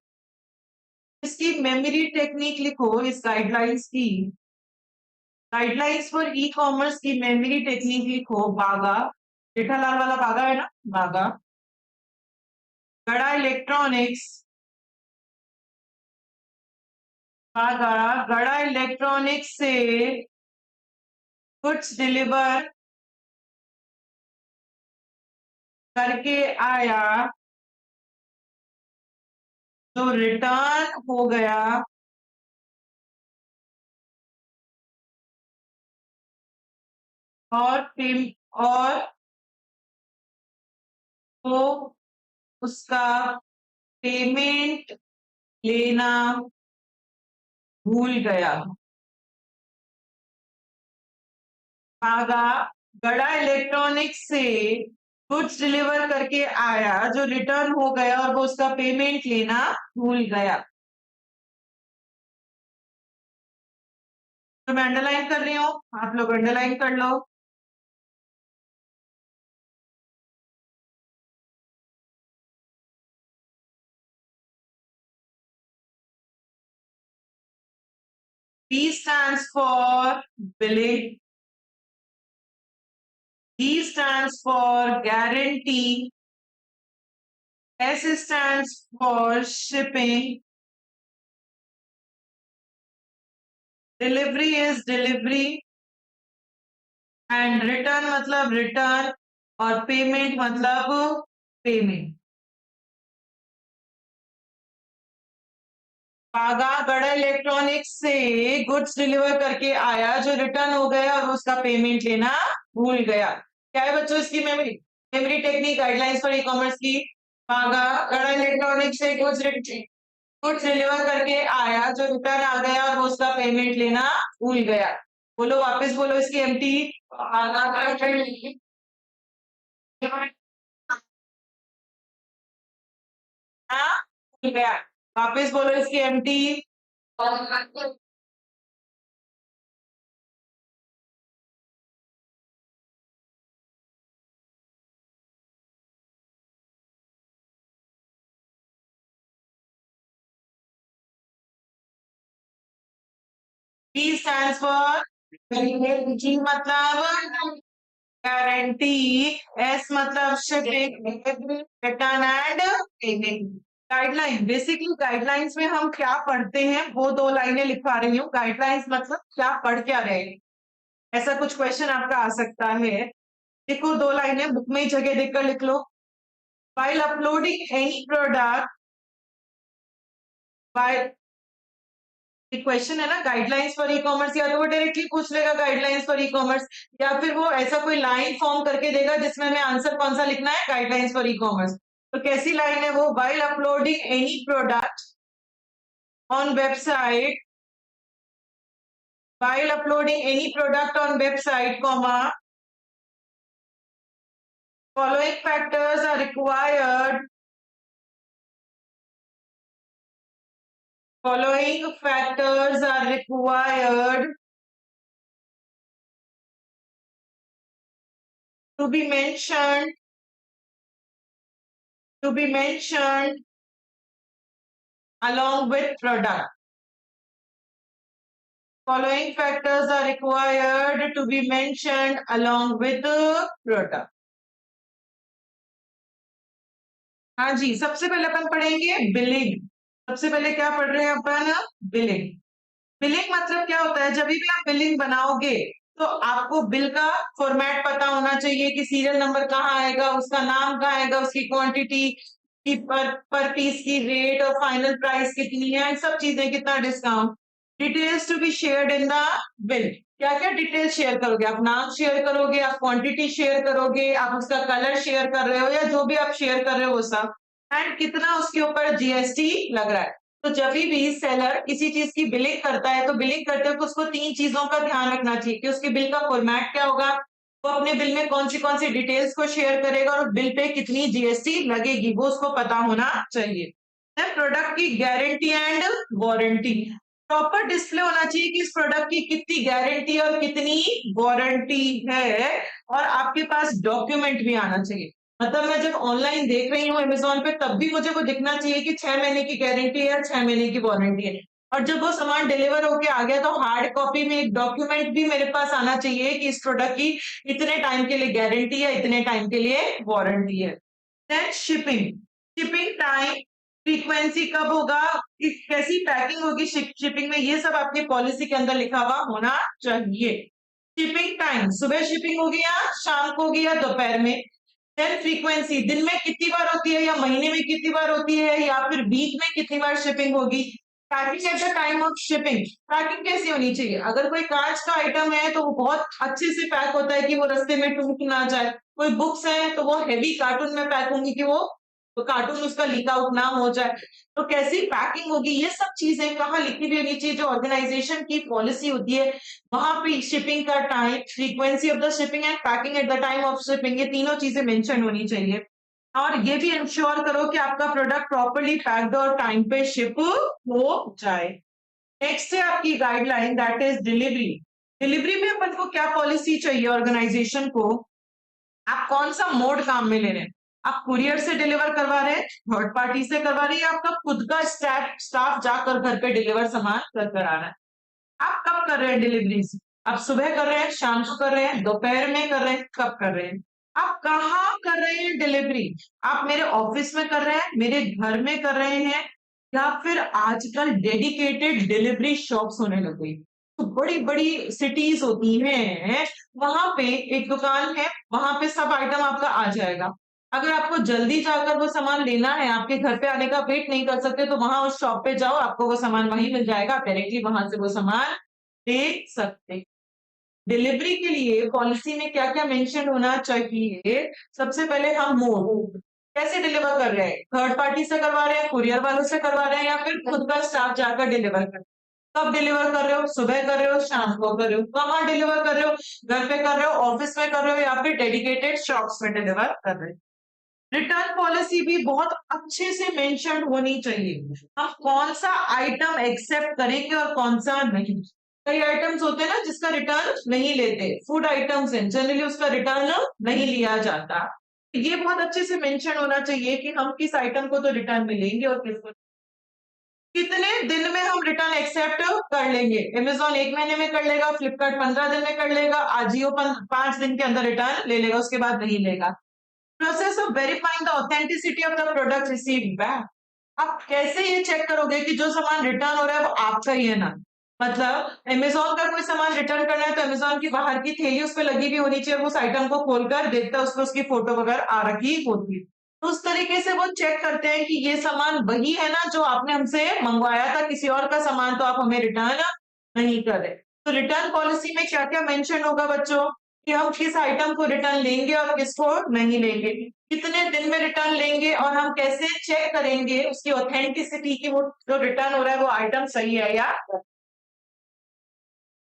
इसकी मेमोरी टेक्निक लिखो, इस गाइडलाइंस की गाइडलाइंस फॉर ई कॉमर्स की मेमोरी टेक्निक लिखो। बागा, जेठालाल वाला बागा है ना, बागा। गड़ा इलेक्ट्रॉनिक्स, बागा गड़ा इलेक्ट्रॉनिक्स से गुड्स डिलीवर करके आया, जो रिटर्न हो गया और वो उसका पेमेंट लेना भूल गया। आगा गड़ा इलेक्ट्रॉनिक्स से गुड्स डिलीवर करके आया, जो रिटर्न हो गया और वो उसका पेमेंट लेना भूल गया। तो मैं अंडरलाइन कर रही हूँ, आप लोग अंडरलाइन कर लो। B stands for billing. G stands for guarantee. S stands for shipping. Delivery is delivery. And return मतलब return और payment मतलब payment. पागा गड़ा इलेक्ट्रॉनिक्स से गुड्स डिलीवर करके आया, जो रिटर्न हो गया और उसका पेमेंट लेना भूल गया। क्या है बच्चों इसकी memory memory technique guidelines for e commerce की? पागा गड़ा इलेक्ट्रॉनिक्स से गुड्स डिलीवर करके आया, जो रिटर्न आ गया और वो उसका पेमेंट लेना भूल गया। बोलो, वापस बोलो इसकी एमटी। हाँ, भूल गया। वापस बोलो इसकी एमटी। G stands for G मतलब गारंटी, S मतलब shipping, return and payment. Guideline, basically guidelines में हम क्या पढ़ते हैं वो दो लाइनें लिखवा रही हूँ। गाइडलाइंस मतलब क्या पढ़ क्या रहे हैं, ऐसा कुछ क्वेश्चन आपका आ सकता है। देखो दो लाइनें बुक में ही जगह देकर लिख लो। While uploading any product, while question है ना गाइडलाइंस फॉर ई कॉमर्स, या तो वो डायरेक्टली पूछ लेगा गाइडलाइंस फॉर ई कॉमर्स, या फिर वो ऐसा कोई लाइन फॉर्म करके देगा जिसमें हमें आंसर कौन सा लिखना है, गाइडलाइंस फॉर ई कॉमर्स। तो कैसी लाइन है वो? While uploading any product on website, while uploading any product on website, comma, following factors are required, following factors are required to be mentioned along with product. Following factors are required to be mentioned along with the product. हाँ जी, सबसे पहले अपन पढ़ेंगे billing. सबसे पहले क्या पढ़ रहे हैं अपन? बिलिंग। बिलिंग मतलब क्या होता है? जब भी आप बिलिंग बनाओगे तो आपको बिल का फॉर्मेट पता होना चाहिए कि सीरियल नंबर कहाँ आएगा, उसका नाम कहाँ आएगा, उसकी क्वांटिटी, कि पर पीस की रेट और फाइनल प्राइस कितनी है, सब चीजें, कितना discount. Details to be shared in the bill. क्या क्या डिटेल शेयर करोगे आप? नाम शेयर करोगे, आप क्वांटिटी शेयर करोगे, आप उसका कलर शेयर कर रहे हो, या जो भी आप शेयर कर रहे हो वो सब, एंड कितना उसके ऊपर जीएसटी लग रहा है। तो जब भी सेलर किसी चीज की बिलिंग करता है, तो बिलिंग करते वक्त उसको 3 चीजों का ध्यान रखना चाहिए कि उसके बिल का फॉर्मेट क्या होगा, वो अपने बिल में कौन सी डिटेल्स को शेयर करेगा, और बिल पे कितनी जीएसटी लगेगी वो उसको पता होना चाहिए। प्रोडक्ट की guarantee and warranty, proper display होना चाहिए कि इस प्रोडक्ट की कितनी गारंटी और कितनी वारंटी है, और आपके पास डॉक्यूमेंट भी आना चाहिए। मतलब मैं जब ऑनलाइन देख रही हूँ अमेज़न पे, तब भी मुझे वो दिखना चाहिए कि 6 महीने की गारंटी है, 6 महीने की वारंटी है। और जब वो सामान डिलीवर होके आ गया, तो हार्ड कॉपी में एक डॉक्यूमेंट भी मेरे पास आना चाहिए कि इस प्रोडक्ट की इतने टाइम के लिए गारंटी है, इतने टाइम के लिए वारंटी है। Then shipping, shipping time, frequency कब होगा, कैसी पैकिंग होगी शिपिंग में, ये सब आपकी पॉलिसी के अंदर लिखा हुआ होना चाहिए। शिपिंग टाइम, सुबह शिपिंग होगी या शाम को होगी या दोपहर में। देन फ्रीक्वेंसी, दिन में कितनी बार होती है, या महीने में कितनी बार होती है, या फिर वीक में कितनी बार शिपिंग होगी। Packing eight the time of shipping, packing कैसी होनी चाहिए? अगर कोई कांच का आइटम है तो वो बहुत अच्छे से पैक होता है कि वो रास्ते में टूट ना जाए। कोई बुक्स है तो वो हेवी कार्टून में पैक होंगी कि वो कार्टून उसका लीक आउट ना हो जाए। तो कैसी पैकिंग होगी, ये सब चीजें कहाँ लिखी हुई होनी चाहिए, जो ऑर्गेनाइजेशन की पॉलिसी होती है वहां पे शिपिंग का time, frequency of the shipping and packing eight the time of shipping, ये तीनों चीजें मेंशन होनी चाहिए। और ये भी इंश्योर करो कि आपका प्रोडक्ट प्रॉपर्ली पैक्ड और टाइम पे शिप हो जाए। नेक्स्ट है आपकी guideline, that is delivery. Delivery में अपन को क्या पॉलिसी चाहिए ऑर्गेनाइजेशन को? आप कौन सा मोड काम में ले रहे हैं? आप कुरियर से डिलीवर करवा रहे हैं, थर्ड पार्टी से करवा रहे हैं, या आपका खुद का स्टाफ जाकर घर पे डिलीवर सामान कर कर आ रहा है? आप कब कर रहे हैं डिलीवरीज? आप सुबह कर रहे हैं, शाम को कर रहे हैं, दोपहर में कर रहे हैं, कब कर रहे हैं? आप कहाँ कर रहे हैं डिलीवरी? आप मेरे ऑफिस में कर रहे हैं, मेरे घर में कर रहे हैं, या फिर आजकल डेडिकेटेड डिलीवरी शॉप्स होने लग गई। तो बड़ी बड़ी सिटीज होती हैं, वहां पे एक दुकान है, वहां पे सब आइटम आपका आ जाएगा। अगर आपको जल्दी जाकर वो सामान लेना है, आपके घर पे आने का वेट नहीं कर सकते, तो वहां उस शॉप पे जाओ, आपको वो सामान वहीं मिल जाएगा, आप डायरेक्टली वहां से वो सामान देख सकते। डिलीवरी के लिए पॉलिसी में क्या क्या मेंशन होना चाहिए? सबसे पहले हम मोड, कैसे डिलीवर कर रहे हैं, थर्ड पार्टी से करवा रहे हैं, कुरियर वालों से करवा रहे हैं, या फिर खुद का स्टाफ जाकर डिलीवर कर, कब डिलीवर कर रहे हो? सुबह कर रहे हो, शाम को कर रहे हो, कहाँ डिलीवर कर रहे हो? घर पे कर रहे हो, ऑफिस में कर रहे हो, या फिर डेडिकेटेड शॉप्स में डिलीवर कर रहे हो? रिटर्न पॉलिसी भी बहुत अच्छे से मेंशन होनी चाहिए। हम कौन सा आइटम एक्सेप्ट करेंगे और कौन सा नहीं। कई आइटम्स होते हैं ना जिसका रिटर्न नहीं लेते, फूड आइटम्स हैं, जनरली उसका रिटर्न नहीं लिया जाता। ये बहुत अच्छे से मेंशन होना चाहिए कि हम किस आइटम को तो रिटर्न में लेंगे और किसको। कितने दिन में हम रिटर्न एक्सेप्ट कर लेंगे? अमेज़न 1 महीने में कर लेगा, फ्लिपकार्ट 15 दिन में कर लेगा, आजियो 5 दिन के अंदर रिटर्न ले लेगा, उसके बाद नहीं लेगा। Process of verifying the authenticity of the product received back, आप कैसे ये चेक करोगे कि जो सामान रिटर्न हो रहा है वो आपका ही है ना? मतलब अमेज़न का कोई सामान रिटर्न करना है तो अमेज़न की बाहर की थैली उस पे लगी हुई होनी चाहिए, वो उस आइटम को खोलकर देखता है, उसपे उसकी फोटो वगैरह आ रखी होती है। तो उस तरीके से वो चेक करते हैं कि ये सामान वही है ना जो आपने हमसे मंगवाया था, किसी और का सामान तो आप हमें रिटर्न नहीं कर रहे। तो रिटर्न पॉलिसी में क्या-क्या मेंशन होगा बच्चों, कि हम किस आइटम को रिटर्न लेंगे और किसको नहीं लेंगे, कितने दिन में रिटर्न लेंगे, और हम कैसे चेक करेंगे उसकी ऑथेंटिसिटी की, वो जो रिटर्न हो रहा है वो आइटम सही है या,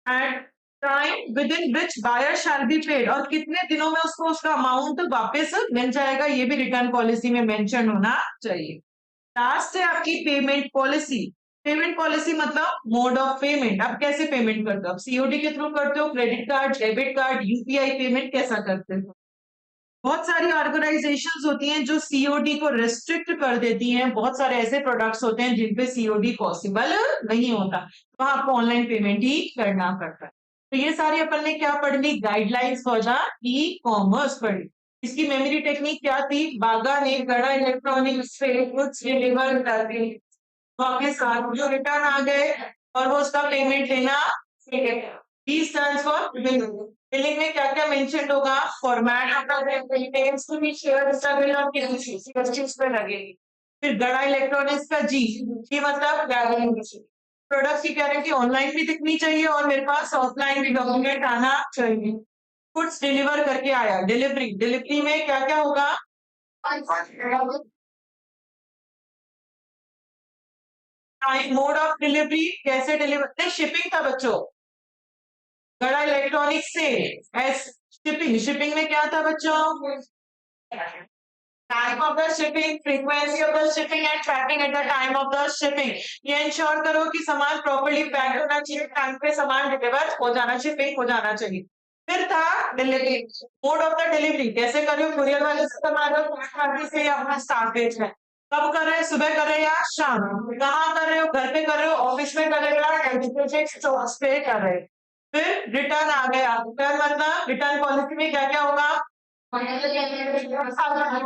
and time within which buyer shall be paid, और कितने दिनों में उसको उसका अमाउंट वापस मिल जाएगा, ये भी रिटर्न पॉलिसी में मेंशन होना चाहिए। लास्ट है आपकी पेमेंट पॉलिसी। पेमेंट पॉलिसी मतलब मोड ऑफ पेमेंट, आप कैसे पेमेंट करते हो? आप सीओडी के थ्रू करते हो, credit card, debit card, UPI payment कैसा करते हो? बहुत सारी ऑर्गेनाइजेशंस होती हैं जो सीओडी को रेस्ट्रिक्ट कर देती हैं, बहुत सारे ऐसे प्रोडक्ट्स होते हैं जिन पे सीओडी पॉसिबल नहीं होता, तो आपको ऑनलाइन पेमेंट ही करना पड़ता है। तो ये सारी अपन ने क्या पढ़ ली? Guidelines for the e commerce पढ़ ली। इसकी मेमोरी टेक्निक क्या थी? बागा ने गड़ा इलेक्ट्रॉनिक्स से कुछ डिलीवर कर दी, तो आपके साथ जो रिटर्न आ गए और वो उसका पेमेंट लेना, B stands for bill, billing में क्या क्या मेंशन होगा, format contents to be shared और किस चीज पे लगेगी। फिर गड़ा इलेक्ट्रॉनिक्स का जी, ये मतलब गारंटी, प्रोडक्ट की गारंटी ऑनलाइन भी दिखनी चाहिए और मेरे पास ऑफलाइन भी डॉक्यूमेंट आना चाहिए। गुड्स डिलीवर करके आया, डिलीवरी, डिलीवरी में क्या क्या होगा, मोड ऑफ डिलीवरी, कैसे डिलीवर, शिपिंग था बच्चों, गड़ा इलेक्ट्रॉनिक्स से एस शिपिंग, शिपिंग में क्या था बच्चों, time of the shipping, frequency of the shipping and tracking at the time of the shipping. ये इंश्योर करो कि सामान प्रॉपर्ली पैक होना चाहिए, टाइम पे सामान डिलीवर हो जाना चाहिए, पिक हो जाना चाहिए। फिर था delivery, mode of the delivery, कैसे कर रहे हो, कुरियर वाले से से या अपना स्टाफेज है, कब कर रहे हैं, सुबह कर रहे हैं या शाम, कहाँ कर रहे हो, घर पे कर रहे हो, ऑफिस में कर रहे हो या डेडिकेटेड स्टोर्स पे कर रहे हो। फिर रिटर्न आ गया, रिटर्न मतलब रिटर्न पॉलिसी में क्या क्या होगा,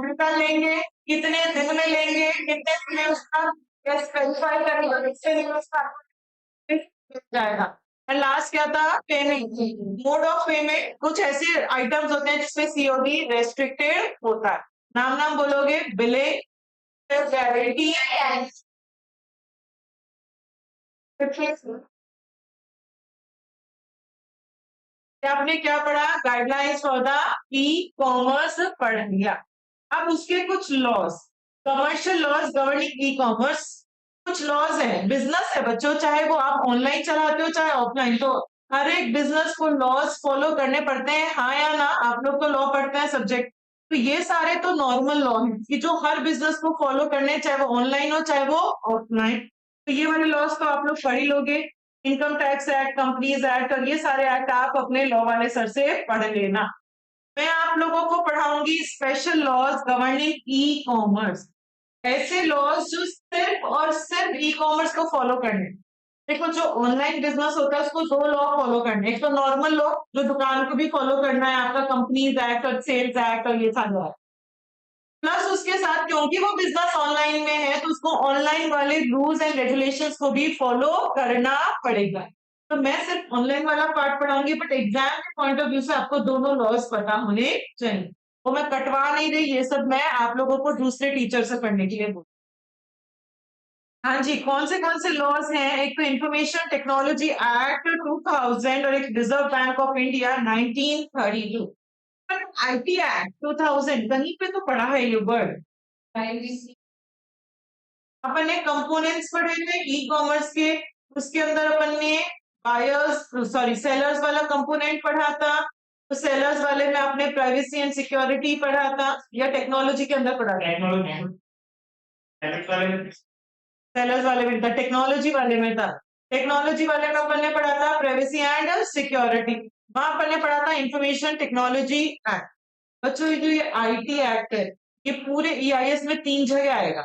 रिटर्न लेंगे, कितने दिन में लेंगे, कितने दिन में उसका स्पेसिफाई करेंगे, कितने दिन में उसका जाएगा। और लास्ट क्या था, पेमेंट, मोड ऑफ पेमेंट, कुछ ऐसे आइटम्स होते हैं जिसमें सीओडी रेस्ट्रिक्टेड होता है, नाम नाम बोलोगे, बिलिंग, गारंटी, आपने क्या पढ़ा, guidelines for the e commerce पढ़ लिया। अब उसके कुछ laws, commercial laws governing e commerce, कुछ लॉज है, बिजनेस है बच्चों, चाहे वो आप ऑनलाइन चलाते हो चाहे ऑफलाइन, तो हर एक बिजनेस को लॉज फॉलो करने पड़ते हैं, हाँ या ना, आप लोग को लॉ पढ़ते हैं सब्जेक्ट, तो ये सारे तो नॉर्मल लॉ है कि जो हर बिजनेस को फॉलो करने, चाहे वो ऑनलाइन हो चाहे वो ऑफलाइन, तो ये वाले लॉज तो आप लोग पढ़ ही लोगे, income tax act, companies act, और ये सारे एक्ट आप अपने लॉ वाले सर से पढ़ लेना। मैं आप लोगों को पढ़ाऊंगी स्पेशल लॉज गवर्निंग ई कॉमर्स, ऐसे लॉज जो सिर्फ और सिर्फ ई कॉमर्स को फॉलो करने। देखो जो ऑनलाइन बिजनेस होता है उसको दो लॉ फॉलो करने, एक तो नॉर्मल लॉ जो दुकान को भी फॉलो करना है, आपका कंपनीज एक्ट और सेल्स एक्ट और ये सारा है, प्लस उसके साथ क्योंकि वो बिजनेस ऑनलाइन में है तो उसको ऑनलाइन वाले रूल्स एंड रेगुलेशंस को भी फॉलो करना पड़ेगा। तो मैं सिर्फ ऑनलाइन वाला पार्ट पढ़ाऊंगी, बट एग्जाम के पॉइंट ऑफ व्यू से आपको दोनों लॉज पता होने चाहिए। वो मैं कटवा नहीं रही, ये सब मैं आप लोगों को दूसरे टीचर से पढ़ने के लिए बोल। हाँ जी, कौन से लॉज हैं, एक तो इंफॉर्मेशन टेक्नोलॉजी एक्ट 2000 और एक reserve Bank of India 1932। IT act 2000 कहीं पे तो पढ़ा है ये वर्ड, अपन ने कंपोनेंट्स पढ़े थे ई कॉमर्स के, उसके अंदर अपन ने बायर्स सॉरी सेलर्स वाला कंपोनेंट पढ़ा था, तो सेलर्स वाले में आपने प्राइवेसी एंड सिक्योरिटी पढ़ा था, या टेक्नोलॉजी के अंदर पढ़ा था, सेलर्स वाले में था, टेक्नोलॉजी वाले में था, टेक्नोलॉजी वाले में अपन ने पढ़ा था प्राइवेसी एंड सिक्योरिटी, वहां अपन ने पढ़ा था इंफॉर्मेशन टेक्नोलॉजी एक्ट। बच्चों ये जो ये आईटी एक्ट है, ये पूरे ईआईएस में 3 जगह आएगा,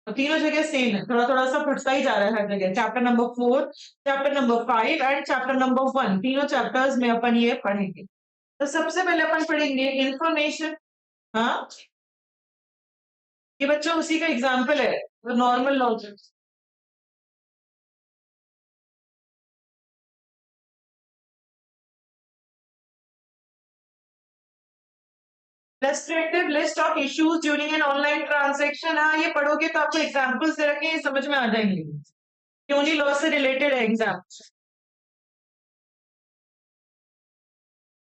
तो तीनों जगह सेम है, थोड़ा थोड़ा सा फटता ही जा रहा है हर जगह, chapter number 4, chapter number 5 and chapter number 1, तीनों चैप्टर्स में अपन ये पढ़ेंगे। तो सबसे पहले अपन पढ़ेंगे इंफॉर्मेशन, हाँ ये बच्चों उसी का एग्जाम्पल है, तो normal logic, illustrative list of issues during an online transaction, हाँ ये पढ़ोगे तो आपको एग्जाम्पल्स दे रखे हैं, समझ में आ जाएंगे, क्यों नहीं लॉ से रिलेटेड है एग्जाम।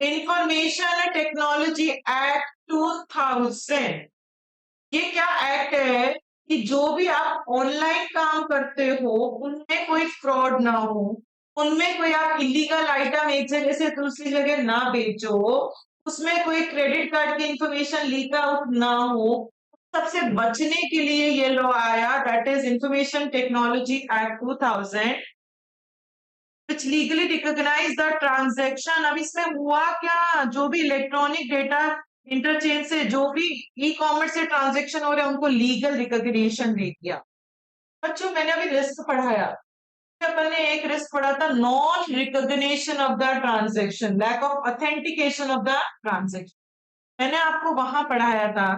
इंफॉर्मेशन टेक्नोलॉजी एक्ट 2000, ये क्या एक्ट है कि जो भी आप ऑनलाइन काम करते हो उनमें कोई फ्रॉड ना हो, उनमें कोई आप इलीगल आइटम एक जगह से दूसरी जगह ना बेचो, उसमें कोई क्रेडिट कार्ड की इंफॉर्मेशन लीक आउट ना हो, सबसे बचने के लिए ये लॉ आया, that is information technology act 2000, which legally recognize the transaction। अब इसमें हुआ क्या, जो भी इलेक्ट्रॉनिक डेटा इंटरचेंज से जो भी ई कॉमर्स से ट्रांजेक्शन हो रहे हैं उनको लीगल रिकॉग्निशन दे दिया। बच्चों मैंने अभी रिस्क पढ़ाया, अपन ने एक रिस्क पढ़ा था non recognition of the transaction, lack of authentication of the transaction, मैंने आपको वहां पढ़ाया था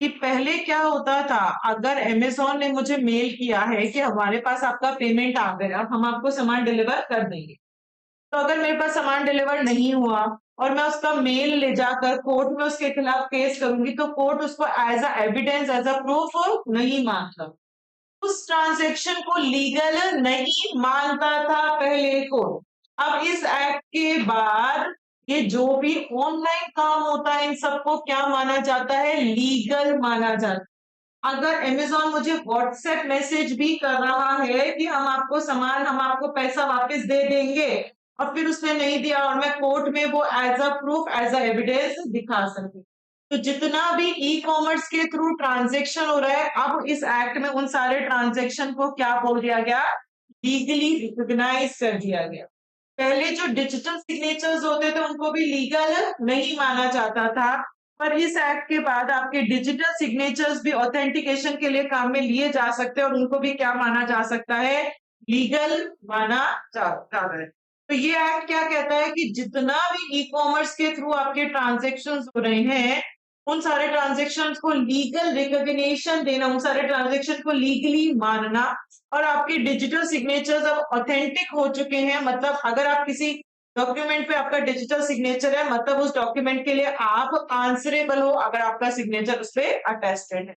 कि पहले क्या होता था, अगर अमेजोन ने मुझे मेल किया है कि हमारे पास आपका पेमेंट आ गया, हम आपको सामान डिलीवर कर देंगे, तो अगर मेरे पास सामान डिलीवर नहीं हुआ और मैं उसका मेल ले जाकर कोर्ट में उसके खिलाफ केस करूंगी, तो कोर्ट उसको as a evidence, as a proof नहीं मानता। उस ट्रांजैक्शन को लीगल नहीं मानता था पहले को। अब इस एक्ट के बाद ये जो भी ऑनलाइन काम होता है, इन सबको क्या माना जाता है? लीगल माना जाता है। अगर अमेज़न मुझे व्हाट्सएप मैसेज भी कर रहा है कि हम आपको पैसा वापस दे देंगे, और फिर उसने नहीं दिया और मैं कोर्ट में वो as a proof, as a evidence दिखा सकती हूँ। तो जितना भी ई-कॉमर्स के थ्रू ट्रांज़ैक्शन हो रहा है, अब इस एक्ट में उन सारे ट्रांज़ैक्शन को क्या बोल दिया गया? लीगली रिकॉग्नाइज़ कर दिया गया। पहले जो डिजिटल सिग्नेचर्स होते थे उनको भी लीगल नहीं माना जाता था, पर इस एक्ट के बाद आपके डिजिटल सिग्नेचर्स भी ऑथेंटिकेशन के लिए काम में लिए जा सकते हैं और उनको भी क्या माना जा सकता है? लीगल माना जाता है। तो ये एक्ट क्या कहता है कि जितना भी ई-कॉमर्स के थ्रू आपके ट्रांजैक्शंस हो रहे हैं, उन सारे ट्रांजैक्शंस को लीगल रिकॉग्निशन देना, उन सारे ट्रांजैक्शन को लीगली मानना, और आपके डिजिटल सिग्नेचर्स अब ऑथेंटिक हो चुके हैं। मतलब अगर आप किसी डॉक्यूमेंट पे आपका डिजिटल सिग्नेचर है, मतलब उस डॉक्यूमेंट के लिए आप आंसरेबल हो अगर आपका सिग्नेचर उस पे अटेस्टेड है।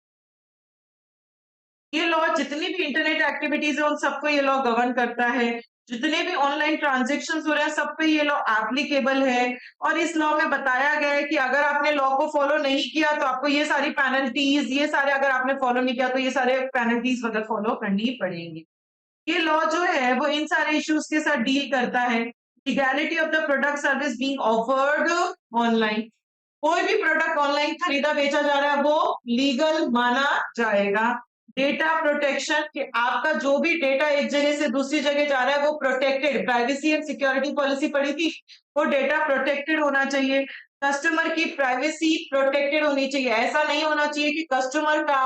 ये लॉ जितनी भी इंटरनेट एक्टिविटीज है उन सबको ये लॉ गवर्न करता है। जितने भी ऑनलाइन ट्रांजैक्शंस हो रहे हैं सब पे ये लॉ एप्लीकेबल है। और इस लॉ में बताया गया है कि अगर आपने लॉ को फॉलो नहीं किया तो आपको ये सारी पेनल्टीज, ये सारे, अगर आपने फॉलो नहीं किया तो ये सारे पेनल्टीज वगैरह फॉलो करनी पड़ेंगी। ये लॉ जो है वो इन सारे इश्यूज के साथ डील करता है। Legality of the product service being offered online. कोई भी प्रोडक्ट ऑनलाइन खरीदा बेचा जा रहा है वो लीगल माना जाएगा। डेटा प्रोटेक्शन, कि आपका जो भी डेटा एक जगह से दूसरी जगह जा रहा है वो protected, privacy and security policy पढ़ी थी, वो डेटा प्रोटेक्टेड होना चाहिए। कस्टमर की प्राइवेसी प्रोटेक्टेड होनी चाहिए। ऐसा नहीं होना चाहिए कि कस्टमर का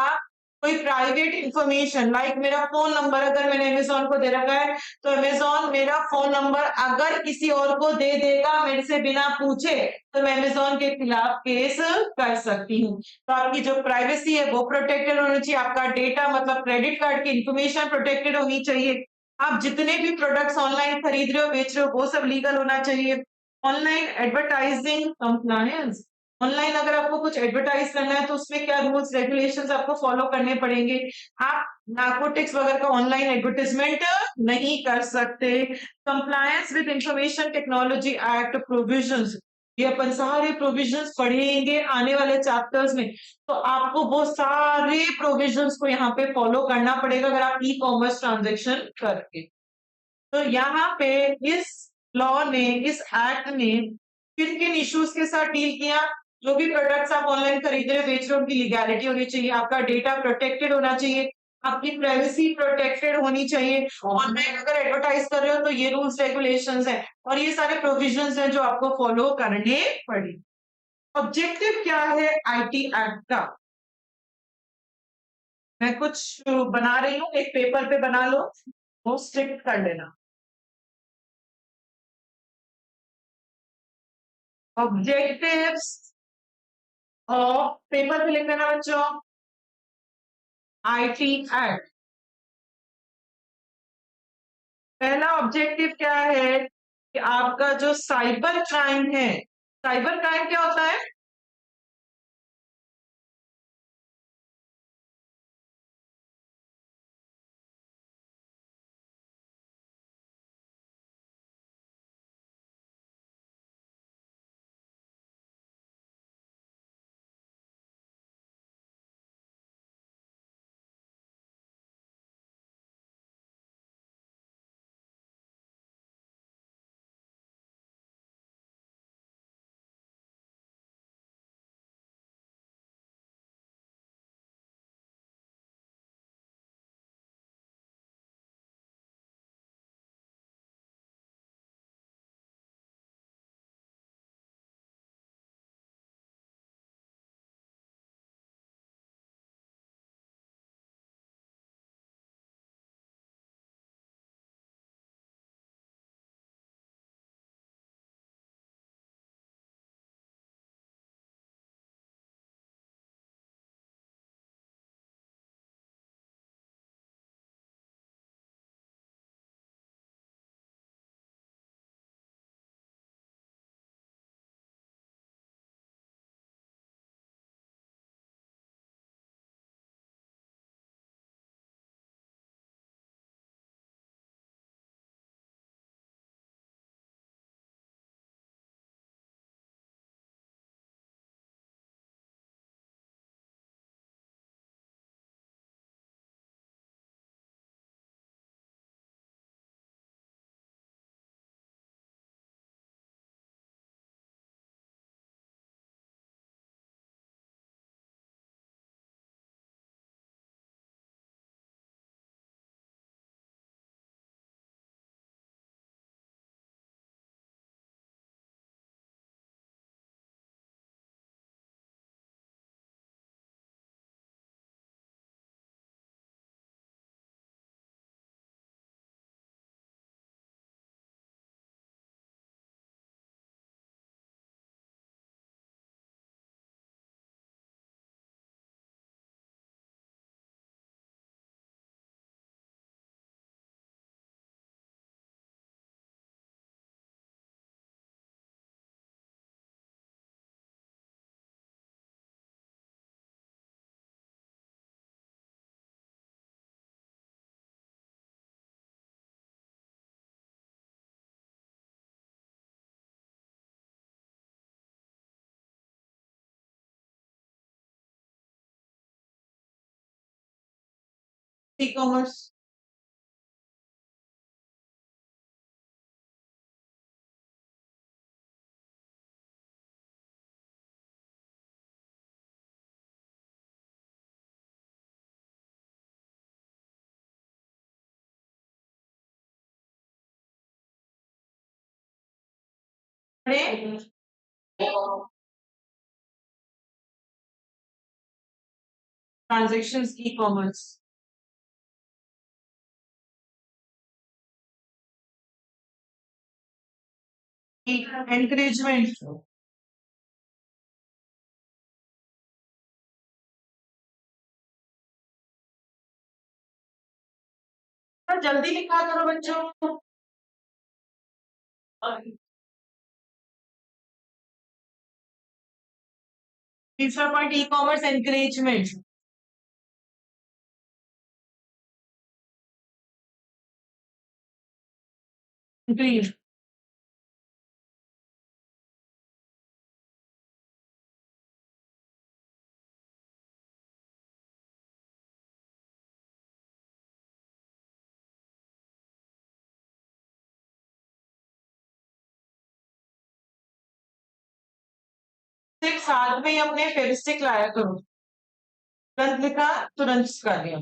कोई प्राइवेट इंफॉर्मेशन, लाइक मेरा फोन नंबर अगर मैंने अमेज़न को दे रखा है, तो अमेज़न मेरा फोन नंबर अगर किसी और को दे देगा मेरे से बिना पूछे, तो मैं अमेज़न के खिलाफ केस कर सकती हूँ। तो आपकी जो प्राइवेसी है वो प्रोटेक्टेड होनी चाहिए, आपका डेटा मतलब क्रेडिट कार्ड की इंफॉर्मेशन प्रोटेक्टेड होनी चाहिए। आप जितने भी प्रोडक्ट्स ऑनलाइन खरीद रहे हो, बेच रहे हो, वो सब लीगल होना चाहिए। ऑनलाइन एडवर्टाइजिंग कंप्लायंस, ऑनलाइन अगर आपको कुछ एडवर्टाइज करना है तो उसमें क्या रूल्स रेगुलेशंस आपको फॉलो करने पड़ेंगे। आप नार्कोटिक्स वगैरह का ऑनलाइन एडवर्टाइजमेंट नहीं कर सकते। Compliance with information technology act provisions, ये अपन सारे प्रोविजंस पढ़ेंगे आने वाले चैप्टर्स में। तो आपको वो सारे प्रोविजंस को यहाँ पे फॉलो करना पड़ेगा अगर आप ई कॉमर्स ट्रांजेक्शन करके। तो यहाँ पे इस लॉ ने, इस एक्ट ने किन किन इश्यूज के साथ डील किया? जो भी प्रोडक्ट्स आप ऑनलाइन खरीद रहे हो, बेच रहे हो, उनकी लीगैलिटी होनी चाहिए, आपका डेटा प्रोटेक्टेड होना चाहिए, आपकी प्राइवेसी प्रोटेक्टेड होनी चाहिए। ऑनलाइन अगर एडवर्टाइज कर रहे हो तो ये रूल्स रेगुलेशंस है और ये सारे प्रोविजंस हैं जो आपको फॉलो करने पड़े। ऑब्जेक्टिव क्या है आईटी एक्ट का? मैं कुछ बना रही हूँ, एक पेपर पे बना लो, वो स्ट्रिक्ट कर लेना। ऑब्जेक्टिव्स और पेपर पे लिख लेना बच्चों, आईटी एक्ट। पहला ऑब्जेक्टिव क्या है कि आपका जो साइबर क्राइम है, साइबर क्राइम क्या होता है? ई-कॉमर्स। Transactions e-commerce. एनकरेजमेंट। जल्दी लिखा करो बच्चों। तीसरा point e-commerce encouragement. Increase. सिर्फ साथ में ही अपने फेविस्टिक लाया करो। तुरंत लिखा, तुरंत कर दिया।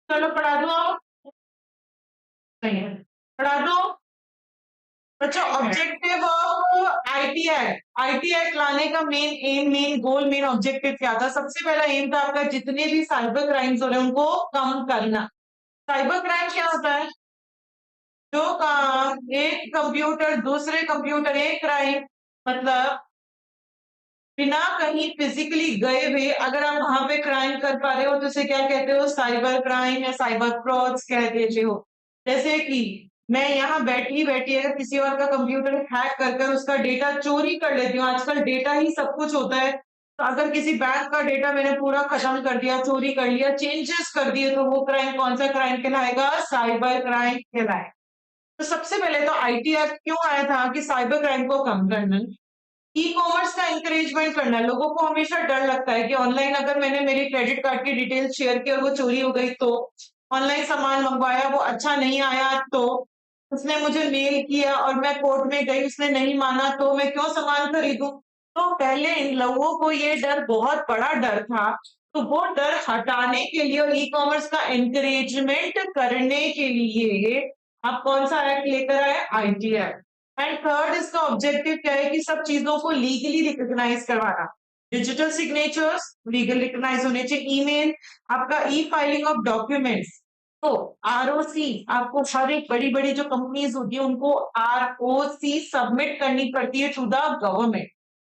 चलो पढ़ा दो आप। सही है, पढ़ा दो बच्चों। Objective of IT act. IT act लाने का main M, main goal, main objective क्या था? सबसे पहला एम था आपका जितने भी साइबर क्राइम्स हो रहे हैं उनको कम करना। साइबर क्राइम क्या होता है? जो काम एक कंप्यूटर दूसरे कंप्यूटर, एक क्राइम मतलब बिना कहीं फिजिकली गए हुए अगर आप वहां पे क्राइम कर पा रहे हो तो उसे क्या कहते हो? साइबर क्राइम या साइबर फ्रॉड्स कह देते हो। जैसे कि मैं यहाँ बैठी बैठी अगर किसी और का कंप्यूटर हैक कर कर उसका डेटा चोरी कर लेती हूँ। आजकल डेटा ही सब कुछ होता है। तो अगर किसी बैंक का डेटा मैंने पूरा खत्म कर दिया, चोरी कर लिया, चेंजेस कर दिए, तो वो क्राइम कौन सा क्राइम कहलाएगा? साइबर क्राइम कहलाएगा। तो सबसे पहले तो आईटी एक्ट क्यों आया था? कि साइबर क्राइम को कम करना। ई कॉमर्स का इंकरेजमेंट करना है। लोगों को हमेशा डर लगता है कि ऑनलाइन अगर मैंने मेरी क्रेडिट कार्ड की डिटेल शेयर की और वो चोरी हो गई तो, ऑनलाइन सामान मंगवाया वो अच्छा नहीं आया तो, उसने मुझे मेल किया और मैं कोर्ट में गई उसने नहीं माना तो मैं क्यों सामान खरीदूं? तो पहले इन लोगों को ये डर बहुत बड़ा डर था। तो वो डर हटाने के लिए और ई कॉमर्स का एनकरेजमेंट करने के लिए आप कौन सा एक्ट लेकर आए? IT act. एंड थर्ड इसका ऑब्जेक्टिव क्या है? कि सब चीजों को लीगली रिकॉग्नाइज करवाना। डिजिटल सिग्नेचर्स लीगल रिकॉग्नाइज होने चाहिए। ईमेल, आपका ई फाइलिंग ऑफ डॉक्यूमेंट्स। तो आरओसी आपको हर एक बड़ी बड़ी जो कंपनीज होती है उनको आरओसी सबमिट करनी पड़ती है टू द गवर्नमेंट।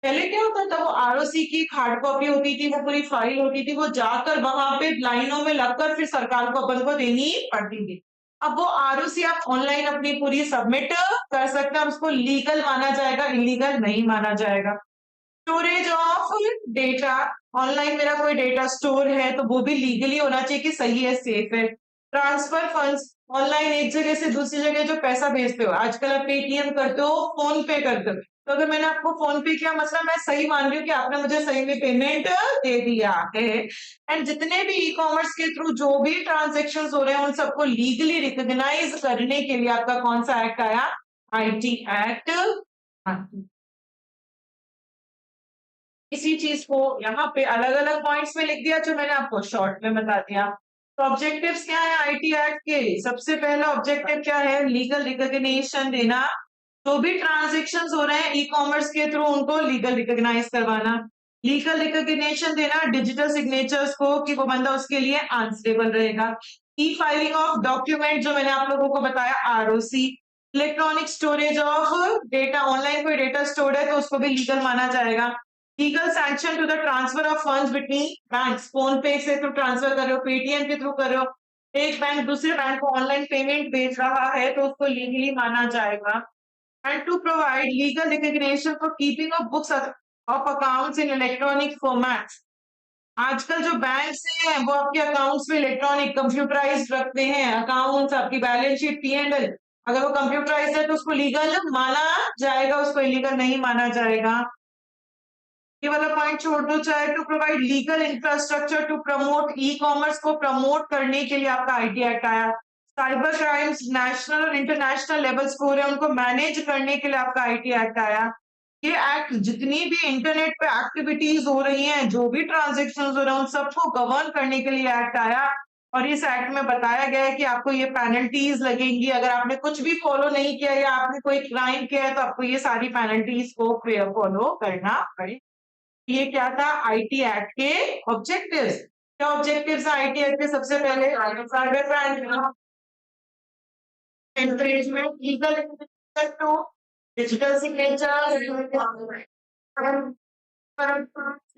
पहले क्या होता था? वो आरओसी की एक हार्ड कॉपी होती थी, वो पूरी फाइल होती थी, वो जाकर वहां पे लाइनों में लगकर फिर सरकार को अपन को देनी पड़ती थी। अब वो आरओसी आप ऑनलाइन अपनी पूरी सबमिट कर सकते हैं, उसको लीगल माना जाएगा, इलीगल नहीं माना जाएगा। स्टोरेज ऑफ डेटा, ऑनलाइन मेरा कोई डेटा स्टोर है तो वो भी लीगली होना चाहिए कि सही है, सेफ है। ट्रांसफर फंड्स, ऑनलाइन एक जगह से दूसरी जगह जो पैसा भेजते हो, आजकल आप पेटीएम करते हो, फोन पे करते हो, तो अगर मैंने आपको फोन पे किया मतलब मैं सही मान रही हूँ कि आपने मुझे सही में पेमेंट दे दिया है। एंड जितने भी ई कॉमर्स के थ्रू जो भी ट्रांजेक्शन हो रहे हैं उन सबको लीगली रिकॉग्नाइज करने के लिए आपका कौन सा एक्ट आया? IT act. इसी चीज को यहाँ पे अलग अलग पॉइंट्स में लिख दिया जो मैंने आपको शॉर्ट में बता दिया। तो ऑब्जेक्टिव्स क्या है आईटी एक्ट के? सबसे पहला ऑब्जेक्टिव क्या है? लीगल रिकॉग्निशन देना। जो भी ट्रांजेक्शन हो रहे हैं ई कॉमर्स के थ्रू उनको लीगल रिकॉग्नाइज करवाना। लीगल रिकॉग्निशन देना डिजिटल सिग्नेचर्स को कि वो बंदा उसके लिए आंसरेबल रहेगा। ई फाइलिंग ऑफ डॉक्यूमेंट जो मैंने आप लोगों को बताया, ROC. Electronic storage of data, online कोई डेटा स्टोर्ड है तो उसको भी लीगल माना जाएगा। Legal sanction to the transfer of funds between banks. PhonePe से थ्रू ट्रांसफर कर रहे हो, पेटीएम के थ्रू कर रहे हो, एक बैंक दूसरे बैंक को ऑनलाइन पेमेंट भेज रहा है तो उसको लीगली माना जाएगा। And to provide legal recognition for keeping of books of accounts in electronic formats. आजकल जो बैंक हैं वो आपके अकाउंट्स में इलेक्ट्रॉनिक कंप्यूटराइज रखते हैं अकाउंट्स, आपकी balance sheet, P and L अगर वो कंप्यूटराइज्ड है तो उसको लीगल माना जाएगा, उसको इलीगल नहीं माना जाएगा। ये वाला पॉइंट छोड़ दो। चाहे to provide legal infrastructure to promote e-commerce को प्रमोट करने के लिए आपका आईटी एक्ट आया। साइबर क्राइम्स नेशनल और इंटरनेशनल लेवल्स को हो रहे हैं उनको मैनेज करने के लिए आपका आईटी एक्ट आया। ये एक्ट जितनी भी इंटरनेट पे एक्टिविटीज हो रही हैं, जो भी ट्रांजेक्शन हो रहे हैं, उन सबको गवर्न करने के लिए एक्ट आया। और इस एक्ट में बताया गया है कि आपको ये पेनल्टीज लगेंगी अगर आपने कुछ भी फॉलो नहीं किया या आपने कोई क्राइम किया है, तो आपको ये सारी पेनल्टीज को फॉलो करना पड़ेगा। ये क्या था आईटी एक्ट के ऑब्जेक्टिव्स। क्या ऑब्जेक्टिव्स आईटी एक्ट के? सबसे पहले cyber crime encouragement, legal to digital signature,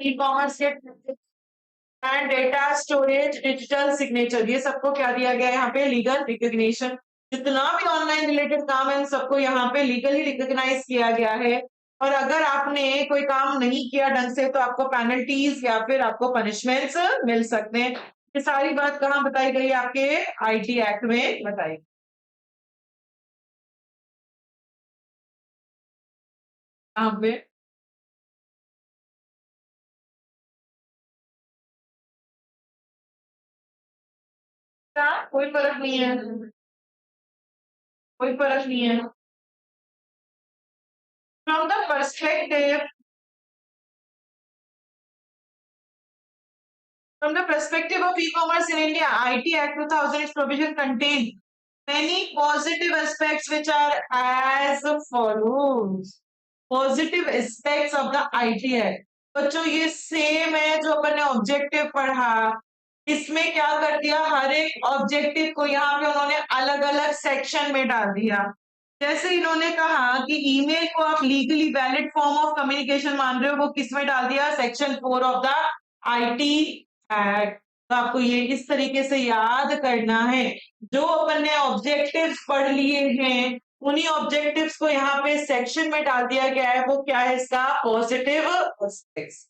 e-commerce and data storage, digital signature, ये सबको क्या दिया गया है यहाँ पे? Legal recognition. जितना भी ऑनलाइन रिलेटेड काम है, इन सबको यहाँ पे लीगली रिकॉग्नाइज किया गया है। और अगर आपने कोई काम नहीं किया ढंग से तो आपको पेनल्टीज या फिर आपको पनिशमेंट्स मिल सकते हैं। ये सारी बात कहाँ बताई गई है? आपके आईटी एक्ट में बताई। कहाँ पे? क्या? कोई फर्क नहीं है, कोई फर्क नहीं है। From the perspective From the perspective of e-commerce in India, IT Act 2000 provision contain many positive aspects which are as follows. Positive aspects of the IT Act. बच्चों ये सेम है जो अपन ने ऑब्जेक्टिव पढ़ा। इसमें क्या कर दिया? हर एक ऑब्जेक्टिव को यहाँ पे उन्होंने अलग अलग सेक्शन में डाल दिया। जैसे इन्होंने कहा कि ईमेल को आप legally valid form of communication मान रहे हो, वो किस में डाल दिया? Section 4 of the IT act. तो आपको ये इस तरीके से याद करना है। जो अपन ने ऑब्जेक्टिव्स पढ़ लिए हैं उन्हीं ऑब्जेक्टिव्स को यहाँ पे सेक्शन में डाल दिया गया है। वो क्या है? इसका पॉजिटिव एस्पेक्ट्स।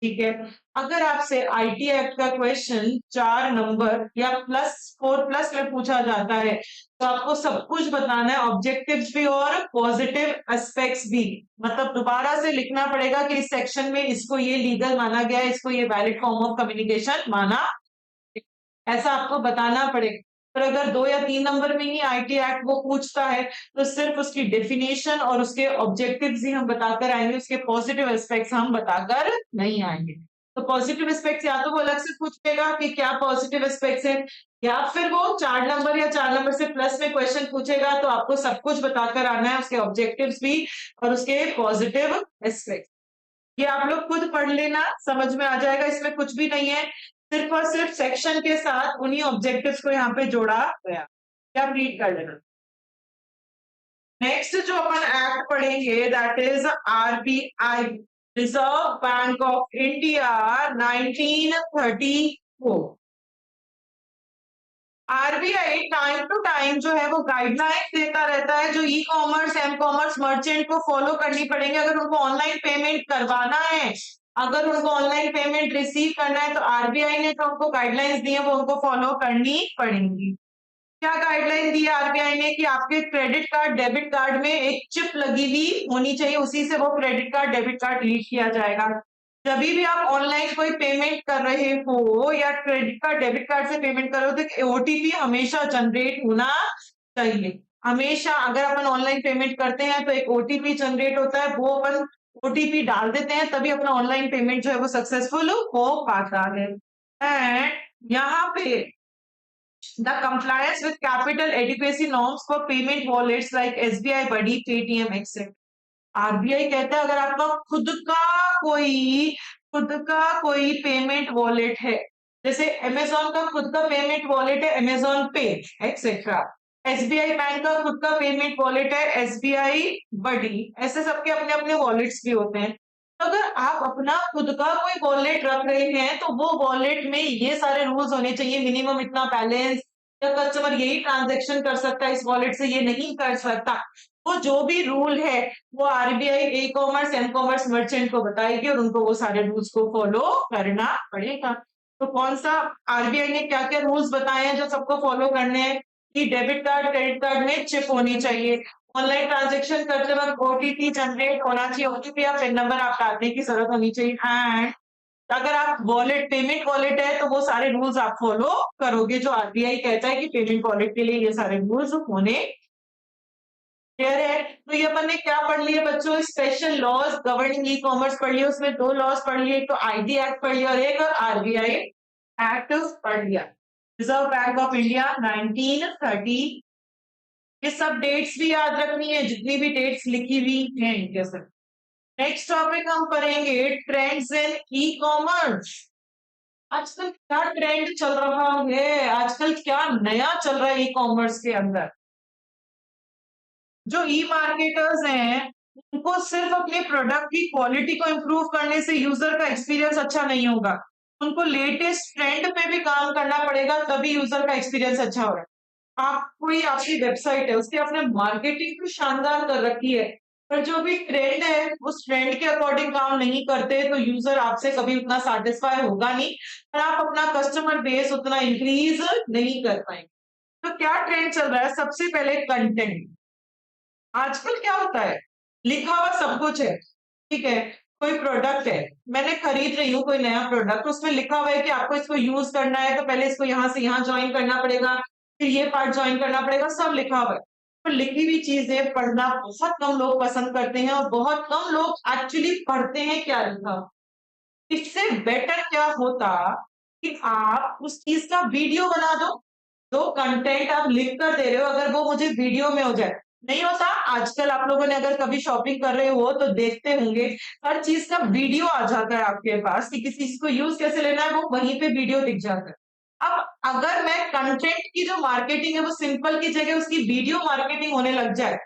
ठीक है। अगर आपसे आईटी एक्ट का क्वेश्चन 4 नंबर या +4+ में पूछा जाता है तो आपको सब कुछ बताना है, ऑब्जेक्टिव्स भी और पॉजिटिव एस्पेक्ट्स भी। मतलब दोबारा से लिखना पड़ेगा कि इस सेक्शन में इसको ये लीगल माना गया है, इसको ये वैलिड फॉर्म ऑफ कम्युनिकेशन माना, ऐसा आपको बताना पड़ेगा। पर अगर 2 या 3 नंबर में ही आईटी एक्ट वो पूछता है तो सिर्फ उसकी डेफिनेशन और उसके ऑब्जेक्टिव्स ही हम बताकर आएंगे, उसके पॉजिटिव एस्पेक्ट्स हम बताकर नहीं आएंगे। तो पॉजिटिव एस्पेक्ट्स या तो वो अलग से पूछेगा कि क्या पॉजिटिव एस्पेक्ट्स है, या फिर वो 4 नंबर या 4 नंबर से प्लस में क्वेश्चन पूछेगा तो आपको सब कुछ बताकर आना है, उसके ऑब्जेक्टिव्स भी और उसके पॉजिटिव एस्पेक्ट्स। ये आप लोग खुद पढ़ लेना, समझ में आ जाएगा, इसमें कुछ भी नहीं है। सिर्फ और सिर्फ सेक्शन के साथ उन्हीं ऑब्जेक्टिव्स को यहाँ पे जोड़ा गया। क्या आप रीड कर लेना। नेक्स्ट जो अपन एक्ट पढ़ेंगे that is RBI, Reserve Bank of India 1934। RBI time to time जो है वो गाइडलाइंस देता रहता है जो e-commerce m-commerce merchant को फॉलो करनी पड़ेंगे अगर उनको ऑनलाइन पेमेंट करवाना है, अगर उनको ऑनलाइन पेमेंट रिसीव करना है तो आरबीआई ने जो उनको गाइडलाइंस दी है वो उनको फॉलो करनी पड़ेंगी। क्या गाइडलाइन दी है आरबीआई ने? कि आपके क्रेडिट कार्ड डेबिट कार्ड में एक चिप लगी हुई होनी चाहिए, उसी से वो credit card debit card read किया जाएगा। जब भी आप ऑनलाइन कोई पेमेंट कर रहे हो या क्रेडिट कार्ड डेबिट कार्ड से पेमेंट कर रहे हो तो ओटीपी हमेशा जनरेट होना चाहिए। हमेशा अगर अपन ऑनलाइन पेमेंट करते हैं तो एक ओटीपी जनरेट होता है, वो अपन ओटीपी डाल देते हैं तभी अपना ऑनलाइन पेमेंट जो है वो सक्सेसफुल हो पाता है। एंड यहाँ पे the compliance with capital adequacy norms for payment wallets like SBI Buddy, Paytm, etc. RBI कहता है अगर आपका खुद का कोई पेमेंट वॉलेट है, जैसे अमेजोन का खुद का पेमेंट वॉलेट है अमेजोन पे एक्सेट्रा, एसबीआई बैंक का खुद का पेमेंट वॉलेट है एसबीआई बडी, ऐसे सबके अपने अपने वॉलेट्स भी होते हैं। तो अगर आप अपना खुद का कोई वॉलेट रख रहे हैं तो वो वॉलेट में ये सारे रूल्स होने चाहिए, मिनिमम इतना बैलेंस, या कस्टमर यही ट्रांजेक्शन कर सकता है इस वॉलेट से, ये नहीं कर सकता। वो जो भी रूल है वो RBI e-commerce m-commerce merchant को बताएगी और उनको वो सारे रूल्स को फॉलो करना पड़ेगा। तो कौन सा आरबीआई ने क्या क्या रूल्स बताए हैं जो सबको फॉलो करने हैं? कि डेबिट कार्ड क्रेडिट कार्ड में चिप होनी चाहिए। ऑनलाइन ट्रांजेक्शन करते वक्त ओटीपी जनरेट होना चाहिए, ओटीपी या पिन नंबर आप डालने की जरूरत होनी चाहिए। एंड अगर आप वॉलेट पेमेंट वॉलेट है तो वो सारे रूल्स आप फॉलो करोगे जो आरबीआई कहता है कि पेमेंट वॉलेट के लिए ये सारे रूल्स होने क्लियर है। तो ये अपन ने क्या पढ़ लिया बच्चों, special laws governing e commerce पढ़ लिया, उसमें दो लॉज पढ़ लिए, एक तो आईडी एक्ट पढ़ लिया और एक आरबीआई एक्ट पढ़ लिया। Reserve Bank of India 1930। ये सब डेट्स भी याद रखनी है, जितनी भी डेट्स लिखी हुई हैं इनके सब। नेक्स्ट टॉपिक हम पढ़ेंगे ट्रेंड्स इन ई कॉमर्स। आजकल क्या ट्रेंड चल रहा है, आजकल क्या नया चल रहा है ई कॉमर्स के अंदर। जो ई मार्केटर्स हैं उनको सिर्फ अपने प्रोडक्ट की क्वालिटी को इम्प्रूव करने से यूजर का एक्सपीरियंस अच्छा नहीं होगा, उनको लेटेस्ट ट्रेंड पे भी काम करना पड़ेगा, तभी यूजर का एक्सपीरियंस अच्छा होगा। आप कोई आपकी वेबसाइट है उसकी आपने मार्केटिंग भी शानदार कर रखी है, पर जो भी ट्रेंड है उस ट्रेंड के अकॉर्डिंग काम नहीं करते तो यूजर आपसे कभी उतना सेटिस्फाई होगा नहीं और आप अपना कस्टमर बेस उतना इंक्रीज नहीं कर पाएंगे। तो क्या ट्रेंड चल रहा है, सबसे पहले कंटेंट। आजकल क्या होता है, लिखा हुआ सब कुछ है, ठीक है। कोई प्रोडक्ट है, मैंने खरीद रही हूँ कोई नया प्रोडक्ट, उसमें लिखा हुआ है कि आपको इसको यूज करना है तो पहले इसको यहाँ से यहाँ ज्वाइन करना पड़ेगा, फिर ये पार्ट ज्वाइन करना पड़ेगा, सब लिखा हुआ है। पर लिखी हुई चीजें पढ़ना बहुत कम लोग पसंद करते हैं और बहुत कम लोग एक्चुअली पढ़ते हैं क्या लिखा। इससे बेटर क्या होता कि आप उस चीज का वीडियो बना दो, जो कंटेंट आप लिख कर दे रहे हो अगर वो मुझे वीडियो में हो जाए। नहीं होता, आजकल आप लोगों ने अगर कभी शॉपिंग कर रहे हो तो देखते होंगे हर चीज का वीडियो आ जाता है आपके पास कि किसी चीज को यूज कैसे लेना है, वो वहीं पे वीडियो दिख जाता है। अब अगर मैं कंटेंट की जो मार्केटिंग है वो सिंपल की जगह उसकी वीडियो मार्केटिंग होने लग जाए,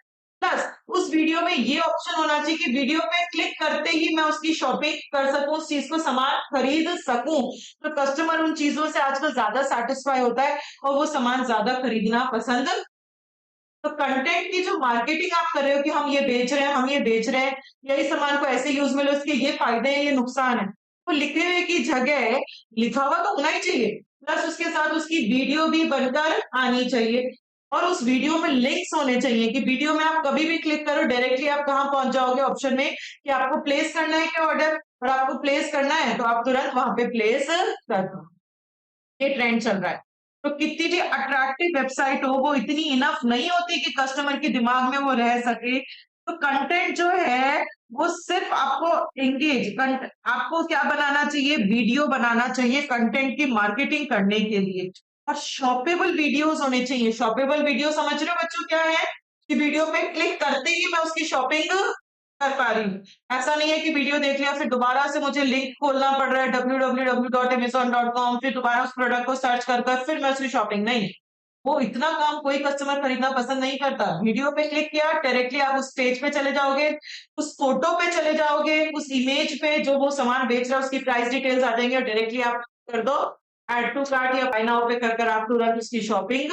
प्लस उस वीडियो में ये ऑप्शन होना चाहिए कि वीडियो पे क्लिक करते ही मैं उसकी शॉपिंग कर सकूं, उस चीज को सामान खरीद सकूं, तो कस्टमर उन चीजों से आजकल ज्यादा सेटिस्फाई होता है और वो सामान ज्यादा खरीदना पसंद। तो कंटेंट की जो मार्केटिंग आप कर रहे हो कि हम ये बेच रहे हैं, हम ये बेच रहे हैं, यही सामान को ऐसे यूज में लो, इसके ये फायदे हैं, ये नुकसान है, तो लिखे हुए की जगह लिखा हुआ तो होना ही चाहिए, प्लस उसके साथ उसकी वीडियो भी बनकर आनी चाहिए और उस वीडियो में लिंक्स होने चाहिए कि वीडियो में आप कभी भी क्लिक करो डायरेक्टली आप कहाँ पहुंच जाओगे ऑप्शन में कि आपको प्लेस करना है क्या ऑर्डर, और आपको प्लेस करना है तो आप तुरंत वहां पे प्लेस कर दो। ये ट्रेंड चल रहा है। तो कितनी भी अट्रैक्टिव वेबसाइट हो वो इतनी इनफ नहीं होती कि कस्टमर के दिमाग में वो रह सके। तो कंटेंट जो है वो सिर्फ आपको एंगेज आपको क्या बनाना चाहिए, वीडियो बनाना चाहिए कंटेंट की मार्केटिंग करने के लिए, और शॉपेबल वीडियोस होने चाहिए। शॉपेबल वीडियो समझ रहे हो बच्चों क्या है कि वीडियो पे क्लिक करते ही मैं उसकी शॉपिंग कर पा रही हूँ। ऐसा नहीं है कि वीडियो देख लिया फिर दोबारा से मुझे लिंक खोलना पड़ रहा है www.amazon.com, फिर दोबारा उस प्रोडक्ट को सर्च कर फिर मैं उसकी शॉपिंग, नहीं, वो इतना काम कोई कस्टमर खरीदना पसंद नहीं करता। वीडियो पे क्लिक किया डायरेक्टली आप उस पेज पे चले जाओगे, उस फोटो पे चले जाओगे, उस इमेज पे जो वो सामान बेच रहा है उसकी प्राइस डिटेल्स आ जाएंगे और डायरेक्टली आप कर दो एड टू कार्ट या बाय नाउ पे कर आप तुरंत उसकी शॉपिंग।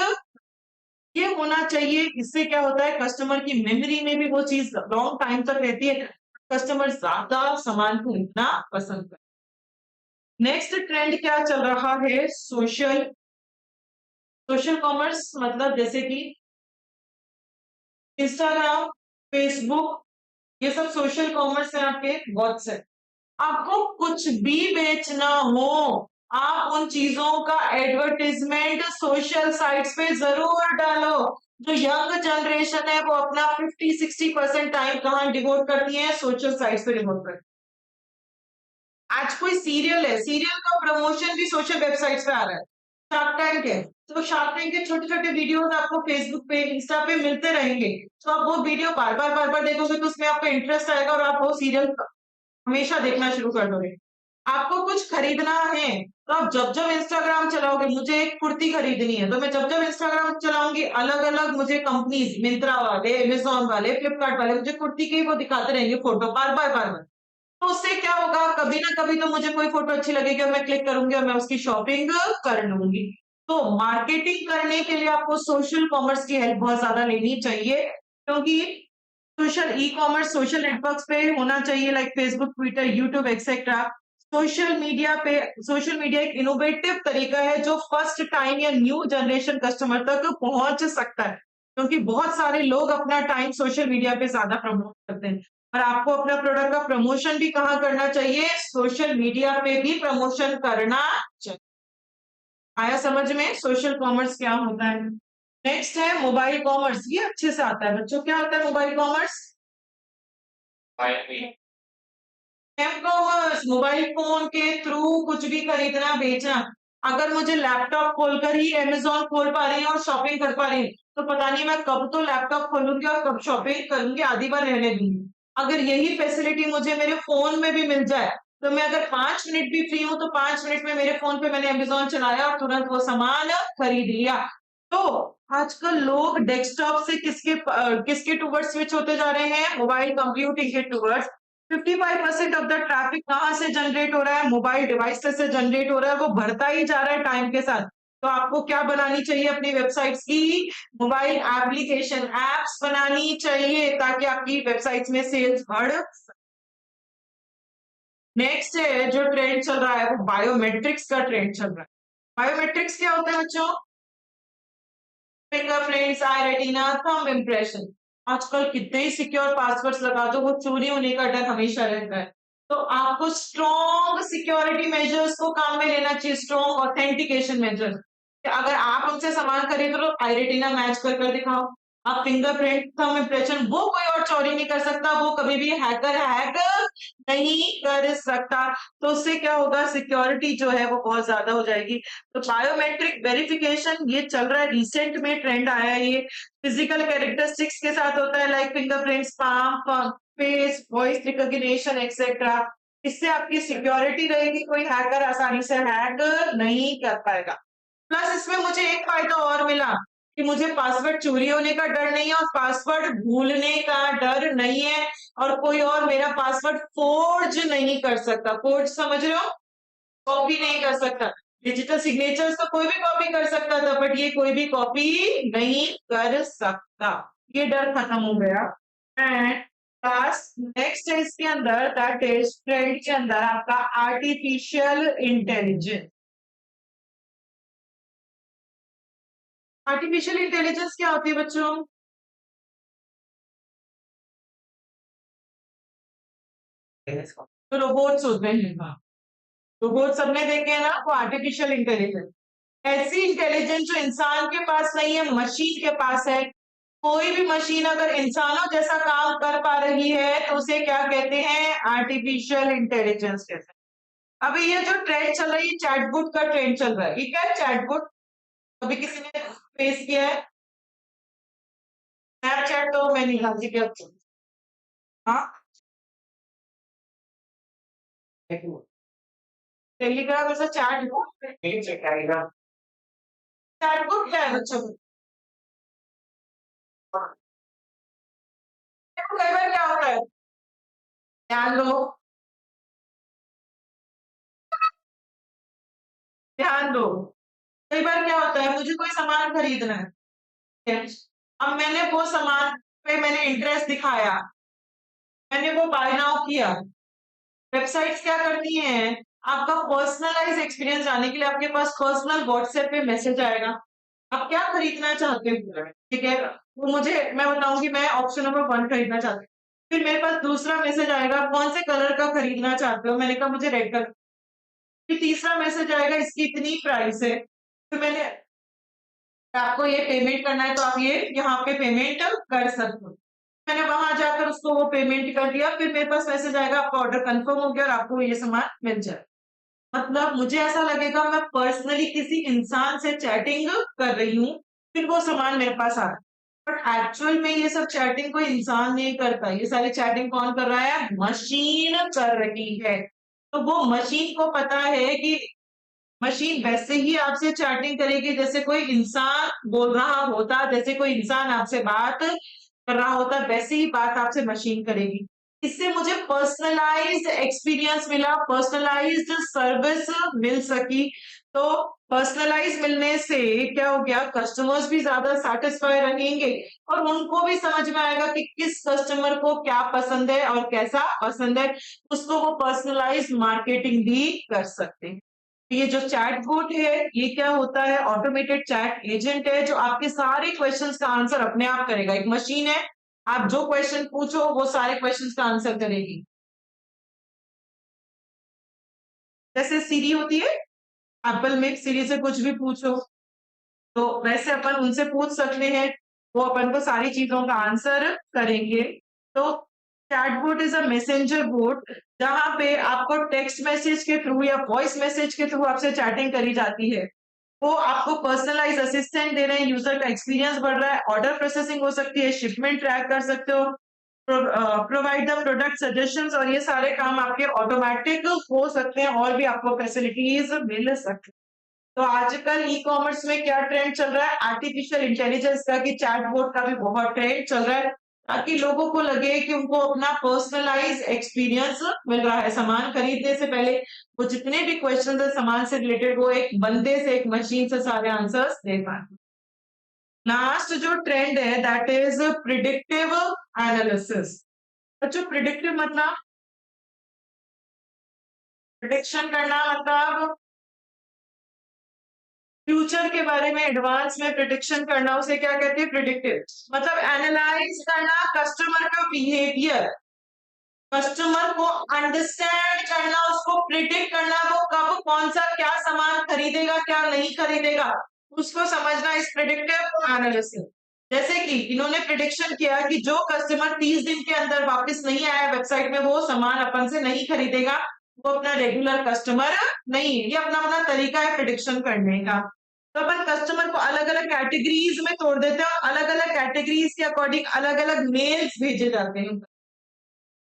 ये होना चाहिए, इससे क्या होता है कस्टमर की मेमोरी में भी वो चीज लॉन्ग टाइम तक रहती है, कस्टमर ज्यादा सामान खरीदना पसंद करते। नेक्स्ट ट्रेंड क्या चल रहा है, सोशल कॉमर्स, मतलब जैसे कि इंस्टाग्राम, फेसबुक, ये सब सोशल कॉमर्स है। आपके व्हाट्सएप, आपको कुछ भी बेचना हो आप उन चीजों का एडवर्टीजमेंट सोशल साइट्स पे जरूर डालो। जो यंग जनरेशन है वो अपना 50-60% टाइम कहाँ डिवोट करती है, सोशल साइट्स पे डिवोट करती है। आज कोई सीरियल है, सीरियल का प्रमोशन भी सोशल वेबसाइट्स पे आ रहा है। शार्क टैंक है तो शार्क टैंक के छोटे छोटे वीडियोस आपको फेसबुक पे इंस्टा पे मिलते रहेंगे, तो आप वो वीडियो बार बार देखोगे तो उसमें आपको इंटरेस्ट आएगा और आप वो सीरियल हमेशा देखना शुरू कर दोगे। आपको कुछ खरीदना है तो आप जब जब इंस्टाग्राम चलाओगे, मुझे एक कुर्ती खरीदनी है तो मैं जब जब इंस्टाग्राम चलाऊंगी अलग अलग मुझे कंपनीज, मिंत्रा वाले, अमेजोन वाले, फ्लिपकार्ट वाले मुझे कुर्ती के ही वो दिखाते रहेंगे फोटो बार बार। तो उससे क्या होगा, कभी ना कभी तो मुझे कोई फोटो अच्छी लगेगी और मैं क्लिक करूंगी और मैं उसकी शॉपिंग कर लूंगी। तो मार्केटिंग करने के लिए आपको सोशल कॉमर्स की हेल्प बहुत ज्यादा लेनी चाहिए, क्योंकि social e commerce social networks पे होना चाहिए like Facebook, Twitter, YouTube etcetera. Social media एक इनोवेटिव तरीका है जो फर्स्ट टाइम या न्यू जनरेशन कस्टमर तक पहुंच सकता है, क्योंकि बहुत सारे लोग अपना टाइम सोशल मीडिया पे ज्यादा प्रमोट करते हैं। और आपको अपना प्रोडक्ट का प्रमोशन भी कहाँ करना चाहिए? सोशल मीडिया पे भी प्रमोशन करना चाहिए। आया समझ में सोशल कॉमर्स क्या होता है? नेक्स्ट है मोबाइल कॉमर्स। ये अच्छे से आता है बच्चों। क्या होता है mobile commerce? Commerce mobile phone के थ्रू कुछ भी खरीदना बेचना। अगर मुझे लैपटॉप खोलकर ही अमेजोन खोल पा रही हूँ और शॉपिंग कर पा रही हूँ, तो पता नहीं मैं कब तो लैपटॉप खोलूंगी और कब शॉपिंग करूंगी, आधी बार रहने दूंगी। अगर यही फैसिलिटी मुझे मेरे फोन में भी मिल जाए, तो मैं अगर 5 मिनट भी फ्री हूँ तो 5 मिनट में मेरे फोन पे मैंने अमेजोन चलाया और तुरंत वो सामान खरीद लिया। तो आजकल लोग डेस्कटॉप से किसके टूवर्ड्स स्विच होते जा रहे हैं? मोबाइल कंप्यूटिंग के टूवर्ड्स। 55% ऑफ द ट्रैफिक कहाँ से जनरेट हो रहा है? मोबाइल डिवाइसेस से जनरेट हो रहा है। वो बढ़ता ही जा रहा है टाइम के साथ। तो आपको क्या बनानी चाहिए अपनी वेबसाइट्स की? मोबाइल एप्लीकेशन एप्स बनानी चाहिए ताकि आपकी वेबसाइट्स में सेल्स बढ़। नेक्स्ट है जो ट्रेंड चल रहा है वो बायोमेट्रिक्स का ट्रेंड चल रहा है। बायोमेट्रिक्स क्या होता है बच्चों? फिंगरप्रिंट्स, आई रेटिना, थंब इम्प्रेशन। आजकल कितने ही सिक्योर पासवर्ड्स लगा दो, वो चोरी होने का डर हमेशा रहता है। तो आपको स्ट्रॉन्ग सिक्योरिटी मेजर्स को काम में लेना चाहिए, स्ट्रॉन्ग ऑथेंटिकेशन मेजर्स। अगर आप हमसे सामान खरीदो तो आई रेटिना मैच कर दिखाओ। आप फिंगरप्रिंट, थंब इम्प्रेशन, वो कोई और चोरी नहीं कर सकता, वो कभी भी हैकर हैक नहीं कर सकता। तो उससे क्या होगा? सिक्योरिटी जो है वो बहुत ज्यादा हो जाएगी। तो बायोमेट्रिक वेरिफिकेशन ये चल रहा है, रिसेंट में ट्रेंड आया है। ये फिजिकल कैरेक्टरिस्टिक्स के साथ होता है, like fingerprints, palm, face, voice recognition etcetera. इससे आपकी सिक्योरिटी रहेगी, कोई हैकर आसानी से हैक नहीं कर पाएगा। प्लस इसमें मुझे एक फायदा और मिला कि मुझे पासवर्ड चोरी होने का डर नहीं है और पासवर्ड भूलने का डर नहीं है, और कोई और मेरा पासवर्ड फोर्ज नहीं कर सकता। फोर्ज समझ रहे हो? कॉपी नहीं कर सकता। डिजिटल सिग्नेचर्स तो कोई भी कॉपी कर सकता था, बट ये कोई भी कॉपी नहीं कर सकता। ये डर खत्म हो गया। एंड लास्ट नेक्स्ट है इसके अंदर, दैट इज ट्रेंड के अंदर आपका आर्टिफिशियल इंटेलिजेंस। आर्टिफिशियल इंटेलिजेंस क्या होती है बच्चों? तो रोबोट्स होते हैं। रोबोट सबने देखे हैं ना, वो आर्टिफिशियल इंटेलिजेंस। ऐसी इंटेलिजेंस जो इंसान के पास नहीं है, मशीन के पास है। कोई भी मशीन अगर इंसानों जैसा काम कर पा रही है तो उसे क्या कहते हैं? आर्टिफिशियल इंटेलिजेंस कहते हैं। अभी ये जो ट्रेंड चल रहा है, ये चैटबॉट का ट्रेंड चल रहा है। ये क्या है चैटबॉट? अभी किसी ने फेस किया है? स्नैपचैट तो मैं नहीं जानती क्या। हाँ, टेलीग्राम ऐसा चैटबॉट। चैटबॉट क्या है बच्चों? देखो कई बार क्या होता है, ध्यान दो, ध्यान दो। कई बार क्या होता है, मुझे कोई सामान खरीदना है, ठीक है? अब मैंने वो सामान पे मैंने इंटरेस्ट दिखाया, मैंने वो बाय नाउ किया। वेबसाइट्स क्या करती हैं? आपका पर्सनलाइज एक्सपीरियंस जानने के लिए आपके पास पर्सनल व्हाट्सएप पे मैसेज आएगा। आप क्या खरीदना चाहते हो, ठीक है? वो मुझे मैं बताऊंगी मैं ऑप्शन नंबर 1 खरीदना चाहती हूँ। फिर मेरे पास दूसरा मैसेज आएगा, कौन से कलर का खरीदना चाहते हो? मैंने कहा मुझे रेड कलर। फिर तीसरा मैसेज आएगा, इसकी इतनी प्राइस है। फिर मैंने आपको ये पेमेंट करना है तो आप ये यहाँ पे पेमेंट कर सकते हो। मैंने वहां जाकर उसको वो पेमेंट कर दिया, फिर मेरे पास मैसेज आएगा आपका ऑर्डर कंफर्म हो गया और आपको ये सामान मिल जाए। मतलब मुझे ऐसा लगेगा मैं पर्सनली किसी इंसान से चैटिंग कर रही हूँ, फिर वो सामान मेरे पास आ रहा है। बट एक्चुअल में ये सब चैटिंग कोई इंसान नहीं करता, ये सारी चैटिंग कौन कर रहा है? मशीन कर रही है। तो वो मशीन को पता है कि मशीन वैसे ही आपसे चैटिंग करेगी जैसे कोई इंसान बोल रहा होता, जैसे कोई इंसान आपसे बात कर रहा होता, वैसे ही बात आपसे मशीन करेगी। इससे मुझे पर्सनलाइज्ड एक्सपीरियंस मिला, पर्सनलाइज्ड सर्विस मिल सकी। तो पर्सनलाइज मिलने से क्या हो गया, कस्टमर्स भी ज्यादा सेटिस्फाई रहेंगे और उनको भी समझ में आएगा कि किस कस्टमर को क्या पसंद है और कैसा पसंद है, उसको वो पर्सनलाइज मार्केटिंग भी कर सकते हैं। ये जो चैट बोट है, ये क्या होता है, ऑटोमेटेड चैट एजेंट है जो आपके सारे क्वेश्चंस का आंसर अपने आप करेगा। एक मशीन है, आप जो क्वेश्चन पूछो वो सारे क्वेश्चंस का आंसर करेगी। जैसे सीरी होती है, एप्पल में सीरी से कुछ भी पूछो तो वैसे अपन उनसे पूछ सकते हैं, वो अपन को सारी चीजों का आंसर करेंगे। तो chatbot is a messenger boat जहां पे आपको टेक्स्ट मैसेज के थ्रू या वॉइस मैसेज के थ्रू आपसे चैटिंग करी जाती है। वो आपको पर्सनलाइज असिस्टेंट दे रहे हैं, यूजर का एक्सपीरियंस बढ़ रहा है, ऑर्डर प्रोसेसिंग हो सकती है, शिपमेंट ट्रैक कर सकते हो, प्रोवाइड द प्रोडक्ट सजेशंस, और ये सारे काम आपके ऑटोमेटिक हो सकते हैं और भी आपको फैसिलिटीज मिल सकती है। तो आजकल ई कॉमर्स में क्या ट्रेंड चल रहा है, आर्टिफिशियल इंटेलिजेंस का, कि चैटबॉट का भी बहुत ट्रेंड चल रहा है, ताकि लोगों को लगे कि उनको अपना पर्सनलाइज एक्सपीरियंस मिल रहा है। सामान खरीदने से पहले वो जितने भी क्वेश्चन है सामान से रिलेटेड, वो एक बंदे से, एक मशीन से सारे आंसर्स दे पाए। लास्ट जो ट्रेंड है दैट इज प्रिडिक्टिव एनालिसिस। जो प्रिडिक्टिव मतलब प्रिडिक्शन करना, मतलब फ्यूचर के बारे में एडवांस में प्रिडिक्शन करना, उसे क्या कहते हैं, प्रिडिक्टिव। मतलब एनालाइज करना कस्टमर का बिहेवियर, कस्टमर को अंडरस्टैंड करना, उसको प्रिडिक्ट करना, वो कब कौन सा क्या सामान खरीदेगा क्या नहीं खरीदेगा, उसको समझना इस प्रिडिक्टिव एनालिसिस। जैसे कि इन्होंने प्रिडिक्शन किया कि जो कस्टमर 30 दिन के अंदर वापस नहीं आया वेबसाइट में, वो सामान अपन से नहीं खरीदेगा, वो अपना रेगुलर कस्टमर नहीं है। ये अपना अपना तरीका है प्रिडिक्शन करने का। तो अपन कस्टमर को अलग अलग कैटेगरीज में तोड़ देते हैं और अलग अलग कैटेगरीज के अकॉर्डिंग अलग अलग मेल्स भेजे जाते हैं।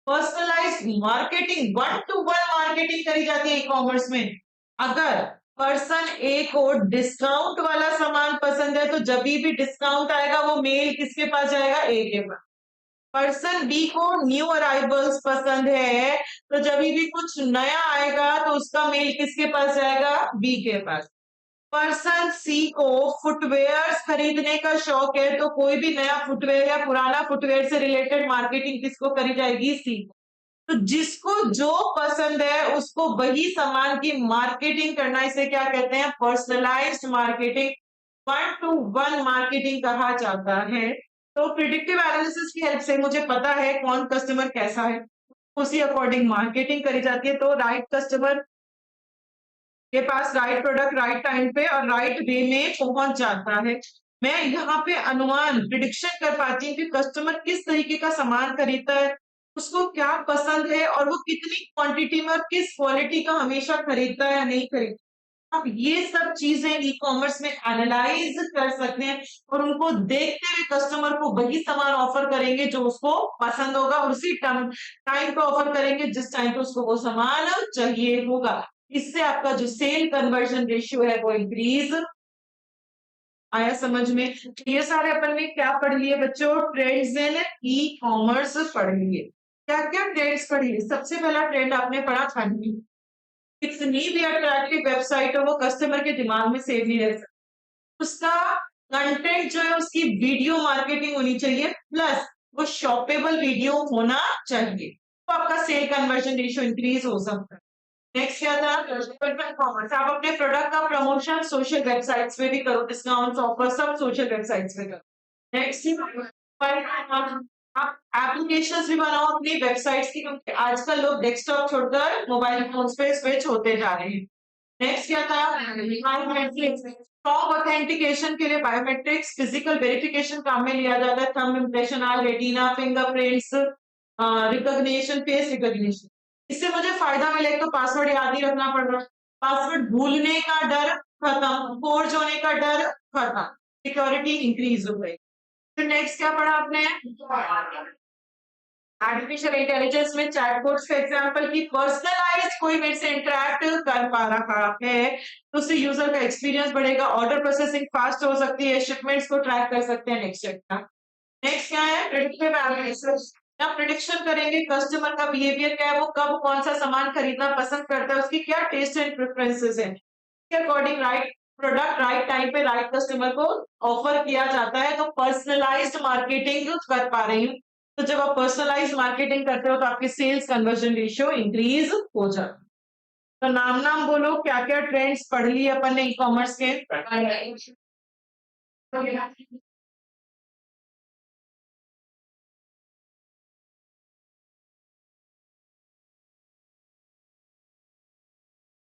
Personalised marketing, one two one marketing करी जाती है ई कॉमर्स में। अगर पर्सन ए को डिस्काउंट वाला सामान पसंद है तो जब भी डिस्काउंट आएगा वो मेल किसके पास जाएगा, ए के पास। पर्सन बी को न्यू अराइवल्स पसंद है तो जब भी कुछ नया आएगा तो उसका मेल किसके पास जाएगा, बी के पास। पर्सन सी को फुटवेयर खरीदने का शौक है तो कोई भी नया फुटवेयर या पुराना फुटवेयर से रिलेटेड मार्केटिंग किसको करी जाएगी, सी। तो जिसको जो पसंद है उसको वही सामान की मार्केटिंग करना, इसे क्या कहते हैं, personalised marketing, one two one marketing कहा जाता है। तो प्रिडिक्टिव एनालिसिस की हेल्प से मुझे पता है कौन कस्टमर कैसा है, उसी अकॉर्डिंग मार्केटिंग करी जाती है। तो राइट कस्टमर के पास राइट प्रोडक्ट राइट टाइम पे और राइट वे में पहुंच जाता है। मैं यहाँ पे अनुमान प्रिडिक्शन कर पाती हूँ कि कस्टमर किस तरीके का सामान खरीदता है, उसको क्या पसंद है और वो कितनी क्वांटिटी में और किस क्वालिटी का हमेशा खरीदता है या नहीं खरीदता। आप ये सब चीजें ई कॉमर्स में एनालाइज कर सकते हैं और उनको देखते हुए कस्टमर को वही सामान ऑफर करेंगे जो उसको पसंद होगा, और उसी टाइम पे ऑफर करेंगे जिस टाइम पे उसको वो सामान चाहिए होगा। इससे आपका जो सेल कन्वर्जन रेशियो है वो इंक्रीज। आया समझ में? ये सारे अपन ने क्या पढ़ लिए बच्चों, ट्रेंड्स इन ई कॉमर्स पढ़ लिए। क्या क्या ट्रेंड्स पढ़ लिए? सबसे पहला ट्रेंड आपने पढ़ा फनी। कितनी भी अट्रैक्टिव वेबसाइट हो वो कस्टमर के दिमाग में सेव नहीं रह सकती। उसका कंटेंट जो है उसकी वीडियो मार्केटिंग होनी चाहिए, प्लस वो शॉपेबल वीडियो होना चाहिए, तो आपका सेल कन्वर्जन रेशियो इंक्रीज हो सकता है। नेक्स्ट क्या था, कॉमर्स। आप अपने प्रोडक्ट का प्रमोशन सोशल वेबसाइट्स पे भी करो, डिस्काउंट ऑफर सब सोशल वेबसाइट्स पे करो। नेक्स्ट आप एप्लीकेशंस भी बनाओ अपनी वेबसाइट्स की, क्योंकि आजकल लोग डेस्कटॉप छोड़कर मोबाइल फोन पे स्विच होते जा रहे हैं। नेक्स्ट क्या था, बायोमेट्रिक्स। स्ट्रॉन्ग ऑथेंटिकेशन के लिए बायोमेट्रिक्स फिजिकल वेरिफिकेशन काम में लिया जाता है, thumb impression, eye retina, fingerprints, recognition, face recognition. इससे मुझे फायदा मिले तो पासवर्ड याद ही रखना पड़ रहा है, पासवर्ड भूलने का डर खत्म, फोर्ज होने का डर खत्म, सिक्योरिटी इंक्रीज हो गई। फिर नेक्स्ट क्या पढ़ा आपने, आर्टिफिशियल इंटेलिजेंस में चैटबॉट्स का एग्जांपल, की पर्सनलाइज कोई मेरे से इंटरेक्ट कर पा रहा है तो उससे यूजर का एक्सपीरियंस बढ़ेगा, ऑर्डर प्रोसेसिंग फास्ट हो सकती है, शिपमेंट्स को ट्रैक कर सकते हैं। नेक्स्ट क्या है, प्रेडिक्टिव एनालिसिस। आप प्रिडिक्शन करेंगे कस्टमर का बिहेवियर क्या है, वो कब कौन सा सामान खरीदना पसंद करता है, उसकी क्या टेस्ट एंड प्रेफरेंसेस है, according right product right time पे राइट कस्टमर को ऑफर किया जाता है, तो पर्सनलाइज्ड मार्केटिंग यूज कर पा रही हूँ। तो जब आप पर्सनलाइज्ड मार्केटिंग करते हो तो आपकी सेल्स कन्वर्जन रेशियो इंक्रीज हो जाता है। तो नाम नाम बोलो, क्या क्या ट्रेंड्स पढ़ लिए अपन ने ई कॉमर्स के।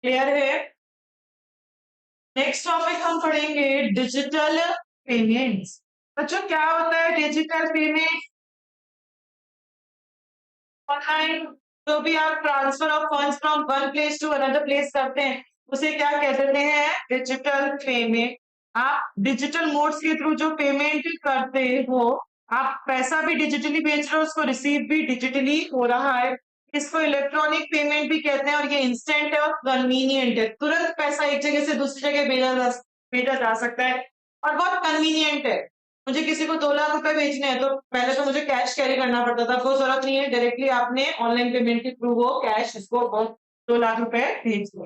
क्लियर है। नेक्स्ट टॉपिक हम पढ़ेंगे डिजिटल पेमेंट्स। बच्चों क्या होता है डिजिटल पेमेंट? ऑनलाइन जो भी आप transfer of funds from one place to another place करते हैं उसे क्या कह देते हैं? Digital payment. आप डिजिटल मोड्स के थ्रू जो पेमेंट करते हो, आप पैसा भी डिजिटली भेज रहे हो, उसको रिसीव भी डिजिटली हो रहा है। इसको इलेक्ट्रॉनिक पेमेंट भी कहते हैं और ये इंस्टेंट है और कन्वीनियंट है। तुरंत पैसा एक जगह से दूसरी जगह भेजा जा सकता है और बहुत कन्वीनियंट है। मुझे किसी को 2 लाख रुपए भेजने हैं तो पहले तो मुझे कैश कैरी करना पड़ता था, कोई जरूरत नहीं है, डायरेक्टली आपने ऑनलाइन पेमेंट के थ्रू वो कैश इसको 2 लाख रुपए भेज दो।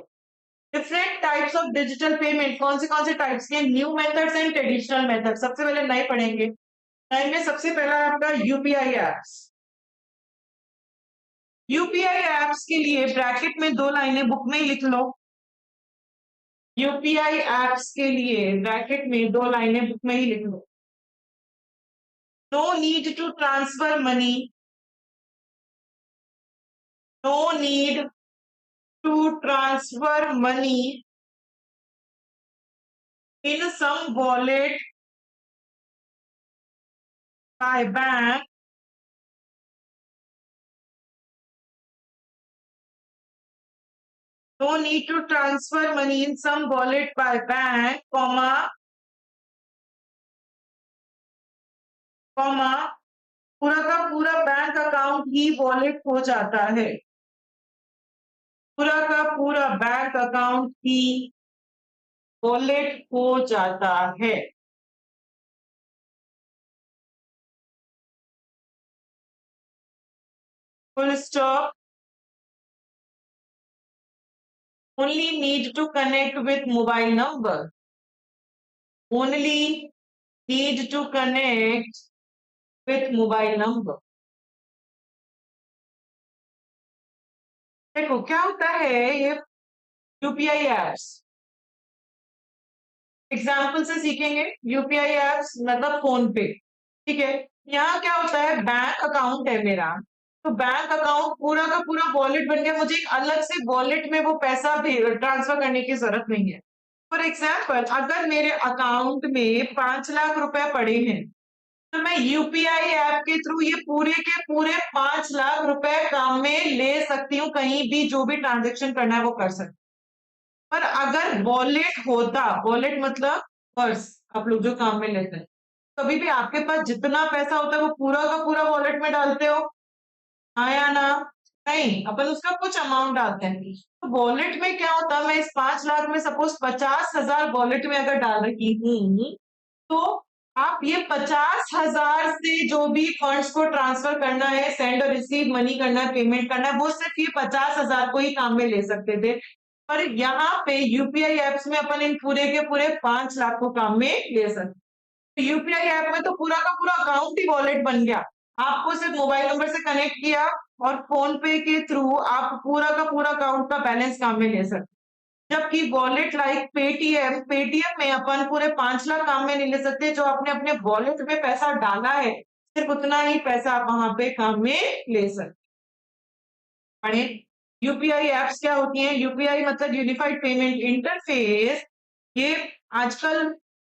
Different types of digital payment कौन से टाइप्स के? New methods and traditional method. सबसे पहले नए पढ़ेंगे। नए में सबसे पहला है आपका यूपीआई एप्स। यूपीआई एप्स के लिए ब्रैकेट में 2 लाइनें बुक में ही लिख लो। यूपीआई एप्स के लिए ब्रैकेट में 2 लाइनें बुक में ही लिख लो। No need to transfer money. No need to transfer money in some wallet by bank. No need to transfer money in some wallet by bank, comma, पूरा का पूरा बैंक अकाउंट ही wallet हो जाता है। पूरा का पूरा बैंक अकाउंट ही wallet हो जाता है। Full stop. Only need to connect with mobile number. Only need to connect with mobile number. देखो क्या होता है ये यूपीआई एप्स। एग्जाम्पल से सीखेंगे। यूपीआई एप्स मतलब फोन पे, ठीक है। यहाँ क्या होता है, बैंक अकाउंट है मेरा, तो बैंक अकाउंट पूरा का पूरा वॉलेट बन गया, मुझे एक अलग से वॉलेट में वो पैसा ट्रांसफर करने की जरूरत नहीं है। फॉर एग्जाम्पल अगर मेरे अकाउंट में 5 लाख रुपए पड़े हैं तो मैं यूपीआई ऐप के थ्रू ये पूरे के पूरे 5 लाख रुपए काम में ले सकती हूँ, कहीं भी जो भी ट्रांजेक्शन करना है वो कर सकती हूँ। पर अगर वॉलेट होता, वॉलेट मतलब पर्स आप लोग जो काम में लेते हैं, कभी भी आपके पास जितना पैसा होता है वो पूरा का पूरा वॉलेट में डालते हो, हाँ या ना? नहीं, अपन उसका कुछ अमाउंट डालते हैं। तो वॉलेट में क्या होता है, मैं इस 5 लाख में सपोज 50,000 वॉलेट में अगर डाल रही हूँ, तो आप ये 50,000 से जो भी फंड्स को ट्रांसफर करना है, सेंड और रिसीव मनी करना है, पेमेंट करना है, वो सिर्फ ये 50,000 को ही काम में ले सकते थे। पर यहाँ पे यूपीआई एप्स में अपन इन पूरे के पूरे 5 लाख को काम में ले सकते। तो यूपीआई ऐप में तो पूरा का पूरा अकाउंट ही वॉलेट बन गया। आपको सिर्फ मोबाइल नंबर से कनेक्ट किया और फोन पे के थ्रू आप पूरा का पूरा अकाउंट का बैलेंस काम में ले सकते। जबकि वॉलेट लाइक पेटीएम, पेटीएम में अपन पूरे 5 लाख काम में नहीं ले सकते। जो आपने अपने वॉलेट में पैसा डाला है सिर्फ उतना ही पैसा आप वहां पे काम में ले सकते। यूपीआई एप्स क्या होती हैं? यूपीआई मतलब यूनिफाइड पेमेंट इंटरफेस। ये आजकल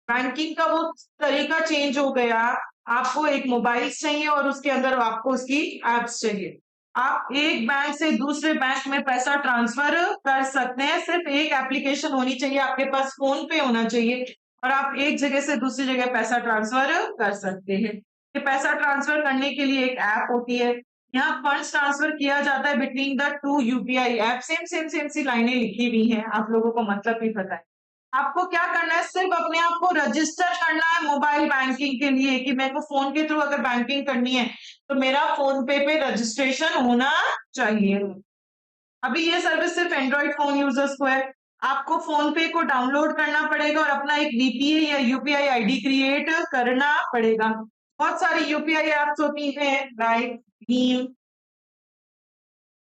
बैंकिंग का वो तरीका चेंज हो गया। आपको एक मोबाइल चाहिए और उसके अंदर आपको उसकी एप्स चाहिए। आप एक बैंक से दूसरे बैंक में पैसा ट्रांसफर कर सकते हैं, सिर्फ एक एप्लीकेशन होनी चाहिए, आपके पास फोन पे होना चाहिए और आप एक जगह से दूसरी जगह पैसा ट्रांसफर कर सकते हैं। ये पैसा ट्रांसफर करने के लिए एक ऐप होती है। यहाँ फंड्स ट्रांसफर किया जाता है between the 2 UPI app. Same सी लाइनें लिखी हुई हैं, आप लोगों को मतलब भी पता है। आपको क्या करना है, सिर्फ अपने आप को रजिस्टर करना है मोबाइल बैंकिंग के लिए कि मेरे को फोन के थ्रू अगर बैंकिंग करनी है तो मेरा फोन पे रजिस्ट्रेशन होना चाहिए। अभी ये सर्विस सिर्फ एंड्रॉइड फोन यूजर्स को है। आपको फोन पे को डाउनलोड करना पड़ेगा और अपना एक वीपीए या यूपीआई आईडी क्रिएट करना पड़ेगा। बहुत सारी यूपीआई एप्स होती हैं, लाइक भीम,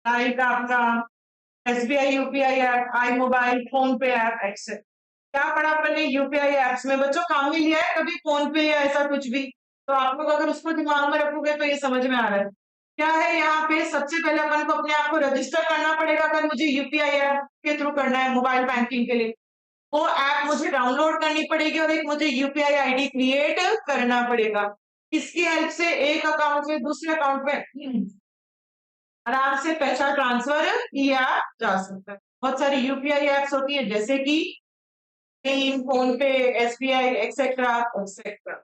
लाइक आपका एसबीआई यूपीआई ऐप, आई मोबाइल, फोन पे ऐप, एक्सेट्रा। क्या पढ़ा अपन ने यूपीआई एप्स में? बच्चों काम ही लिया है कभी फोन पे या ऐसा कुछ भी? तो आप लोग अगर उसको दिमाग में रखोगे तो ये समझ में आ रहा है। क्या है यहाँ पे? सबसे पहले अपन को अपने आप को रजिस्टर करना पड़ेगा अगर मुझे यूपीआई ऐप के थ्रू करना है मोबाइल बैंकिंग के लिए। वो ऐप मुझे डाउनलोड करनी पड़ेगी और एक मुझे यूपीआई आईडी क्रिएट करना पड़ेगा। इसकी हेल्प से एक अकाउंट से दूसरे अकाउंट में आराम से पैसा ट्रांसफर किया जा सकता है। बहुत सारी यूपीआई एप्स होती है जैसे कि भीम, फोन पे, एसबीआई, एक्सेट्रा एक्सेट्रा।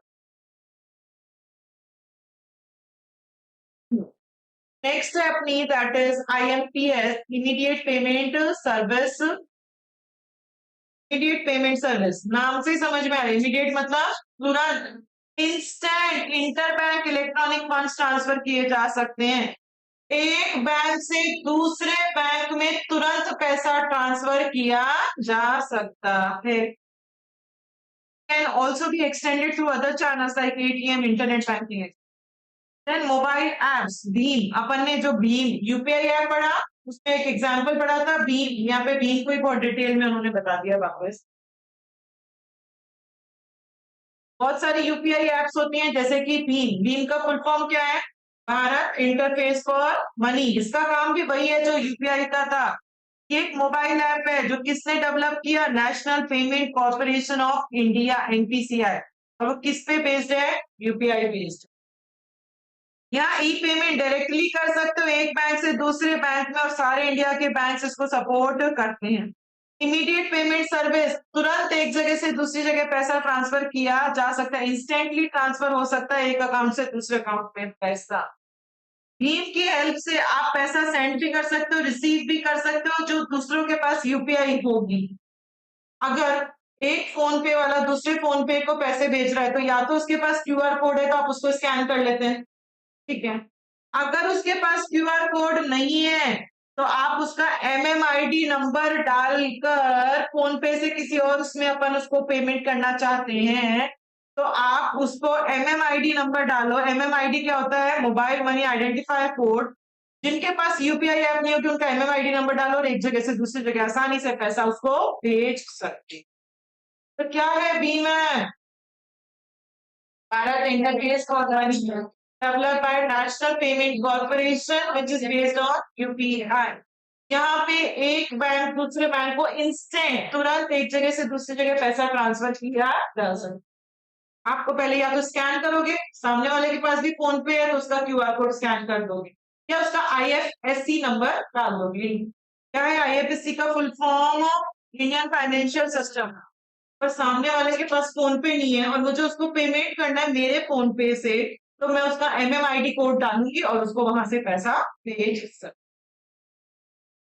नेक्स्ट है अपनी that is IMPS, immediate payment service. Immediate payment service नाम से ही समझ में आ रहा है, इमीडिएट मतलब तुरंत, instant interbank electronic funds transfer किए जा सकते हैं। एक बैंक से दूसरे बैंक में तुरंत पैसा ट्रांसफर किया जा सकता है। Can also be extended through other channels like ATM, internet banking. Then mobile apps, भीम, अपन ने जो भीम यूपीआई ऐप पढ़ा उसमें एक एग्जांपल पढ़ा था भीम, यहाँ पे भीम को ही बहुत डिटेल में उन्होंने बता दिया वापस। बहुत सारी यूपीआई एप्स होती हैं जैसे कि भीम। भीम का फुल फॉर्म क्या है? Bharat interface for money. इसका काम भी वही है जो यूपीआई का था। ये एक मोबाइल ऐप है जो किसने डेवलप किया? National payment corporation of India, NPCI. और वो किस पे बेस्ड है? UPI based. यहाँ ई पेमेंट डायरेक्टली कर सकते हो एक बैंक से दूसरे बैंक में और सारे इंडिया के बैंक इसको सपोर्ट करते हैं। इमीडिएट पेमेंट सर्विस, तुरंत एक जगह से दूसरी जगह पैसा ट्रांसफर किया जा सकता है, इंस्टेंटली ट्रांसफर हो सकता है एक अकाउंट से दूसरे अकाउंट में पैसा। भीम की हेल्प से आप पैसा सेंड भी कर सकते हो, रिसीव भी कर सकते हो जो दूसरों के पास यूपीआई होगी। अगर एक फोन पे वाला दूसरे फोन पे को पैसे भेज रहा है तो या तो उसके पास क्यूआर कोड है तो आप उसको स्कैन कर लेते हैं, ठीक है। अगर उसके पास क्यूआर कोड नहीं है तो आप उसका एमएमआईडी नंबर डालकर फोन पे से किसी और उसमें अपन उसको पेमेंट करना चाहते हैं तो आप उसको एमएमआईडी नंबर डालो। एमएमआईडी क्या होता है? Mobile money identifier code. जिनके पास यूपीआई ऐप नहीं होगी उनका एमएमआईडी नंबर डालो और एक जगह से दूसरी जगह आसानी से पैसा उसको भेज सकते। तो क्या है बीमा? Bharat interface for money developed by National Payment Corporation, which is based on UPI। यहाँ पे एक बैंक दूसरे बैंक को इंस्टेंट तुरंत एक जगह से दूसरी जगह पैसा ट्रांसफर किया जा सकता। आपको पहले या तो स्कैन करोगे, सामने वाले के पास भी फोन पे है तो उसका क्यूआर कोड स्कैन कर दोगे या उसका आईएफएससी नंबर डाल दोगे। क्या है आईएफएससी का full form? Indian financial system. पर सामने वाले के पास फोन पे नहीं है और मुझे उसको पेमेंट करना है मेरे फोन पे से, तो मैं उसका एमएमआईडी कोड डालूंगी और उसको वहां से पैसा भेज सकती।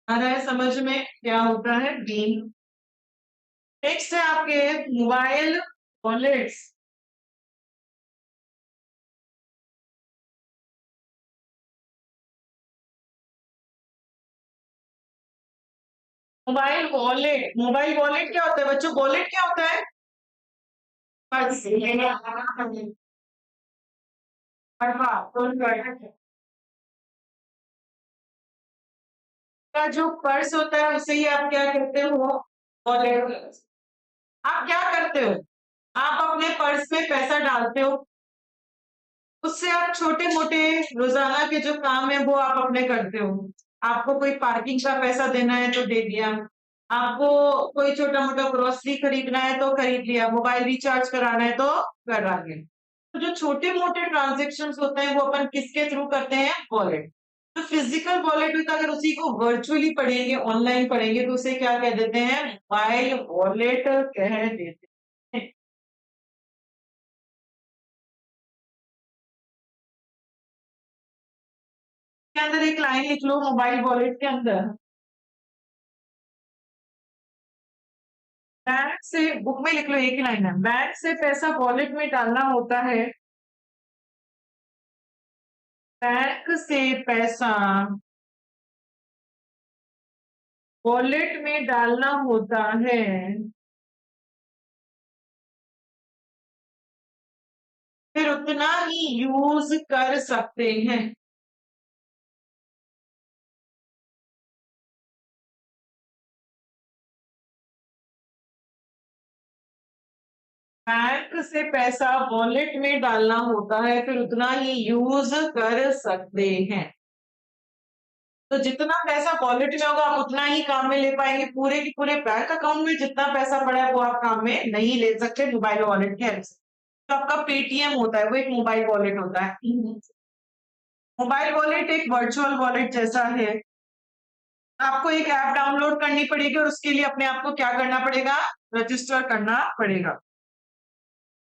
आ रहा है समझ में क्या होता है भीम? नेक्स्ट है आपके मोबाइल वॉलेट्स। मोबाइल वॉलेट क्या होता है बच्चों? वॉलेट क्या होता है? पर्स का जो पर्स होता है उसे ही आप क्या कहते हो? वॉलेट। आप क्या करते हो? आप अपने पर्स में पैसा डालते हो, उससे आप छोटे-मोटे रोज़ाना के जो काम है वो आप अपने करते हो। आपको कोई पार्किंग का पैसा देना है तो दे दिया, आपको कोई छोटा-मोटा ग्रोसरी खरीदना है तो खरीद लिया, मोबाइल रिचार्ज कराना है तो करा लिया। तो जो छोटे-मोटे ट्रांज़ैक्शंस होते हैं वो अपन किसके थ्रू करते हैं? वॉलेट। तो फिजिकल वॉलेट में तो अगर उसी को वर्चुअली पढ़ेंगे, ऑनलाइन पढ़ेंगे तो उसे क्या कह देते हैं? मोबाइल वॉलेट कह देते हैं। के अंदर एक लाइन लिख लो मोबाइल वॉलेट के अंदर। बैंक से बुक में लिख लो, एक ही लाइन है। बैंक से पैसा वॉलेट में डालना होता है, बैंक से पैसा वॉलेट में डालना होता है, फिर उतना ही यूज कर सकते हैं। बैंक से पैसा वॉलेट में डालना होता है, फिर उतना ही यूज कर सकते हैं। तो जितना पैसा वॉलेट में होगा आप उतना ही काम में ले पाएंगे। पूरे के पूरे बैंक अकाउंट में जितना पैसा पड़ा है वो आप काम में नहीं ले सकते मोबाइल वॉलेट की हेल्प से। तो आपका पेटीएम होता है वो एक मोबाइल वॉलेट होता है। मोबाइल वॉलेट एक वर्चुअल वॉलेट जैसा है। आपको एक ऐप डाउनलोड करनी पड़ेगी और उसके लिए अपने आप को क्या करना पड़ेगा, रजिस्टर करना पड़ेगा।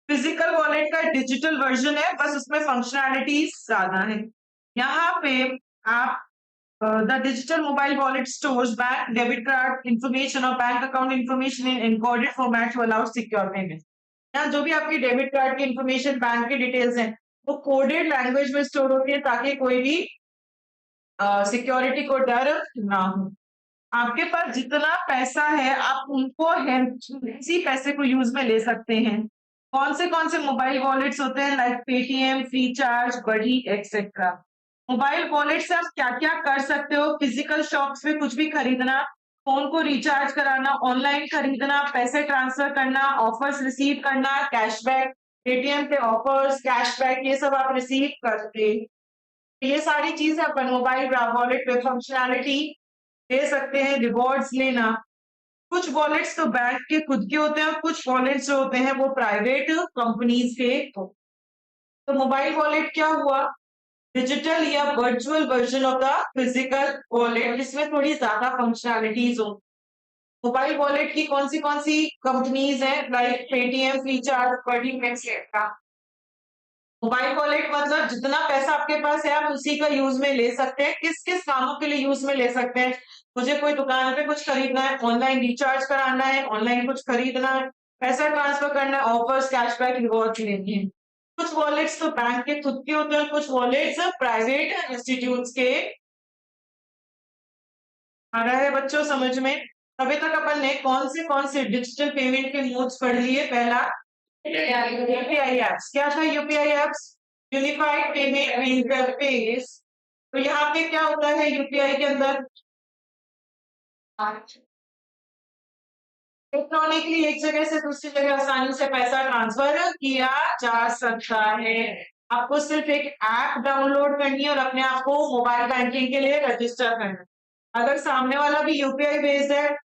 फिजिकल वॉलेट का डिजिटल वर्जन है, बस उसमें फंक्शनैलिटीज ज्यादा है। यहाँ पे आप the digital mobile wallet stores bank debit card information or bank account information in encoded format to allow secure payment। यहाँ जो भी आपकी डेबिट कार्ड की इंफॉर्मेशन बैंक की डिटेल्स हैं वो कोडेड लैंग्वेज में स्टोर होती है ताकि कोई भी सिक्योरिटी को डर ना हो। आपके पास जितना पैसा है आप उनको इसी पैसे को यूज में ले सकते हैं। कौन से मोबाइल वॉलेट्स होते हैं, लाइक पेटीएम, फ्रीचार्ज, बड़ी एक्सेट्रा। मोबाइल वॉलेट से आप क्या क्या कर सकते हो, फिजिकल शॉप्स में कुछ भी खरीदना, फोन को रिचार्ज कराना, ऑनलाइन खरीदना, पैसे ट्रांसफर करना, ऑफर्स रिसीव करना, कैशबैक, पेटीएम पे ऑफर्स, कैशबैक, ये सब आप रिसीव करते। ये सारी चीजें अपन मोबाइल वॉलेट पे फंक्शनैलिटी दे सकते हैं। रिवॉर्ड्स लेना, कुछ वॉलेट्स तो बैंक के खुद के होते हैं और कुछ वॉलेट्स जो होते हैं वो प्राइवेट कंपनीज के। तो मोबाइल वॉलेट क्या हुआ, डिजिटल या virtual version of the physical wallet जिसमें थोड़ी ज्यादा फंक्शनैलिटीज हो। मोबाइल वॉलेट की कौन सी कंपनीज हैं, लाइक पेटीएम, फ्रीचार्ज, बड़ी एक्सेट्रा। मोबाइल वॉलेट मतलब जितना पैसा आपके पास है आप उसी का यूज में ले सकते हैं। किस किस कामों के लिए यूज में ले सकते हैं, मुझे कोई दुकान पे कुछ खरीदना है, ऑनलाइन रिचार्ज कराना है, ऑनलाइन कुछ खरीदना है, पैसा ट्रांसफर करना है, ऑफर्स, कैशबैक, रिवॉर्ड लेनी है। कुछ वॉलेट्स तो बैंक के खुद के होते हैं, कुछ वॉलेट्स प्राइवेट इंस्टीट्यूट्स के। आ रहा है बच्चों समझ में। अभी तक अपन ने कौन से डिजिटल पेमेंट के मोड्स पढ़ लिए। पहला यूपीआई एप्स। क्या था UPI apps, unified payment interface. तो यहाँ पे क्या होता है यूपीआई के अंदर, इलेक्ट्रॉनिकली एक जगह से दूसरी जगह आसानी से पैसा ट्रांसफर किया जा सकता है। आपको सिर्फ एक ऐप डाउनलोड करनी है और अपने आप को मोबाइल बैंकिंग के लिए रजिस्टर करना है। अगर सामने वाला भी यूपीआई बेस्ड है,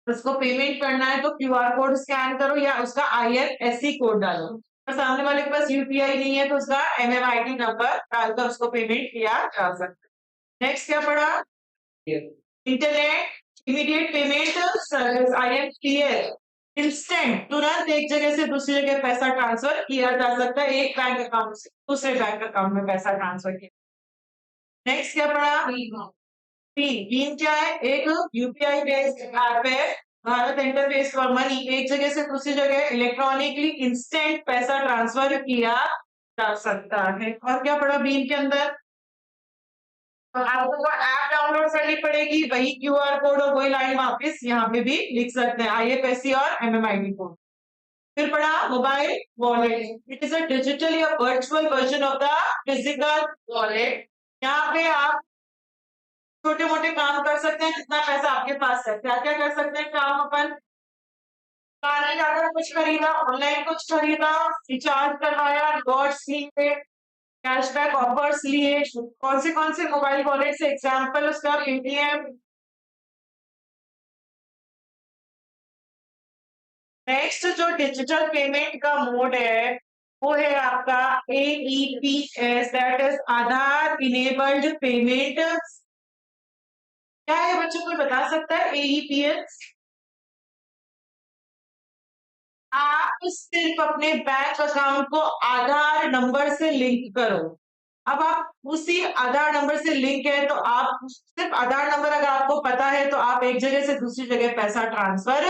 उसको पेमेंट करना है तो क्यूआर कोड स्कैन करो या उसका आईएफएससी कोड डालो। और सामने वाले के पास यूपीआई नहीं है तो उसका एमएमआईडी नंबर डालकर उसको पेमेंट किया जा सकता है। नेक्स्ट क्या पढ़ा, internet immediate payment service, IMPS. Instant, तुरंत एक जगह से दूसरी जगह पैसा ट्रांसफर किया जा सकता है, एक बैंक अकाउंट से दूसरे बैंक अकाउंट में पैसा ट्रांसफर किया। नेक्स्ट क्या पढ़ा, भीम क्या है, एक यूपीआई बेस्ड ऐप है, भारत इंटरफेस फॉर मनी। एक जगह से दूसरी जगह इलेक्ट्रॉनिकली इंस्टेंट पैसा ट्रांसफर किया जा सकता है। और क्या पढ़ा भीम के अंदर, आपको ऐप डाउनलोड करनी पड़ेगी, वही क्यूआर कोड और वही लाइन वापस यहाँ पे भी लिख सकते हैं, आईएफएससी और एमएमआईडी कोड। फिर पढ़ा mobile wallet, it is a digital या virtual version of the physical wallet. यहाँ पे आप छोटे मोटे काम कर सकते हैं जितना पैसा आपके पास है। क्या क्या कर सकते हैं काम अपन, दुकान जाकर कुछ खरीदा, ऑनलाइन कुछ खरीदा, रिचार्ज करवाया, रिवॉर्ड्स लिए, कैशबैक ऑफर्स लिए। कौन से मोबाइल वॉलेट से एग्जांपल उसका पेटीएम। नेक्स्ट जो डिजिटल पेमेंट का मोड है वो है आपका AEPS, that is Aadhaar enabled payment. क्या है बच्चों, कोई बता सकता है AEPS? आप सिर्फ अपने बैंक अकाउंट को आधार नंबर से लिंक करो। अब आप उसी आधार नंबर से लिंक है तो आप सिर्फ आधार नंबर अगर आपको पता है तो आप एक जगह से दूसरी जगह पैसा ट्रांसफर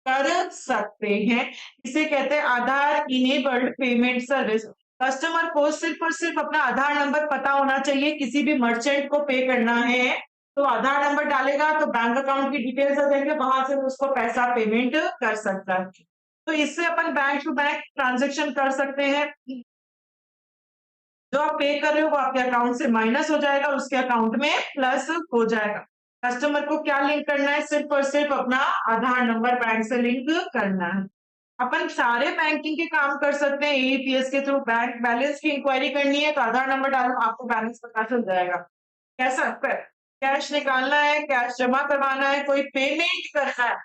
कर सकते हैं। इसे कहते हैं आधार इनेबल्ड पेमेंट सर्विस। कस्टमर को सिर्फ और सिर्फ अपना आधार नंबर पता होना चाहिए, किसी भी मर्चेंट को पे करना है तो आधार नंबर डालेगा तो बैंक अकाउंट की डिटेल्स आ जाएंगे, वहां से वो उसको पैसा पेमेंट कर सकता है। तो इससे अपन बैंक टू बैंक ट्रांजेक्शन कर सकते हैं। जो आप पे कर रहे हो वो आपके अकाउंट से माइनस हो जाएगा और उसके अकाउंट में प्लस हो जाएगा। कस्टमर को क्या लिंक करना है? सिर्फ और सिर्फ अपना आधार नंबर बैंक से लिंक करना है। अपन सारे बैंकिंग के काम कर सकते हैं एईपीएस के थ्रू। बैंक बैलेंस की इंक्वायरी करनी है तो आधार नंबर डालो, आपको बैलेंस पता चल जाएगा। कैसा? कैश निकालना है, कैश जमा करवाना है, कोई पेमेंट करना है,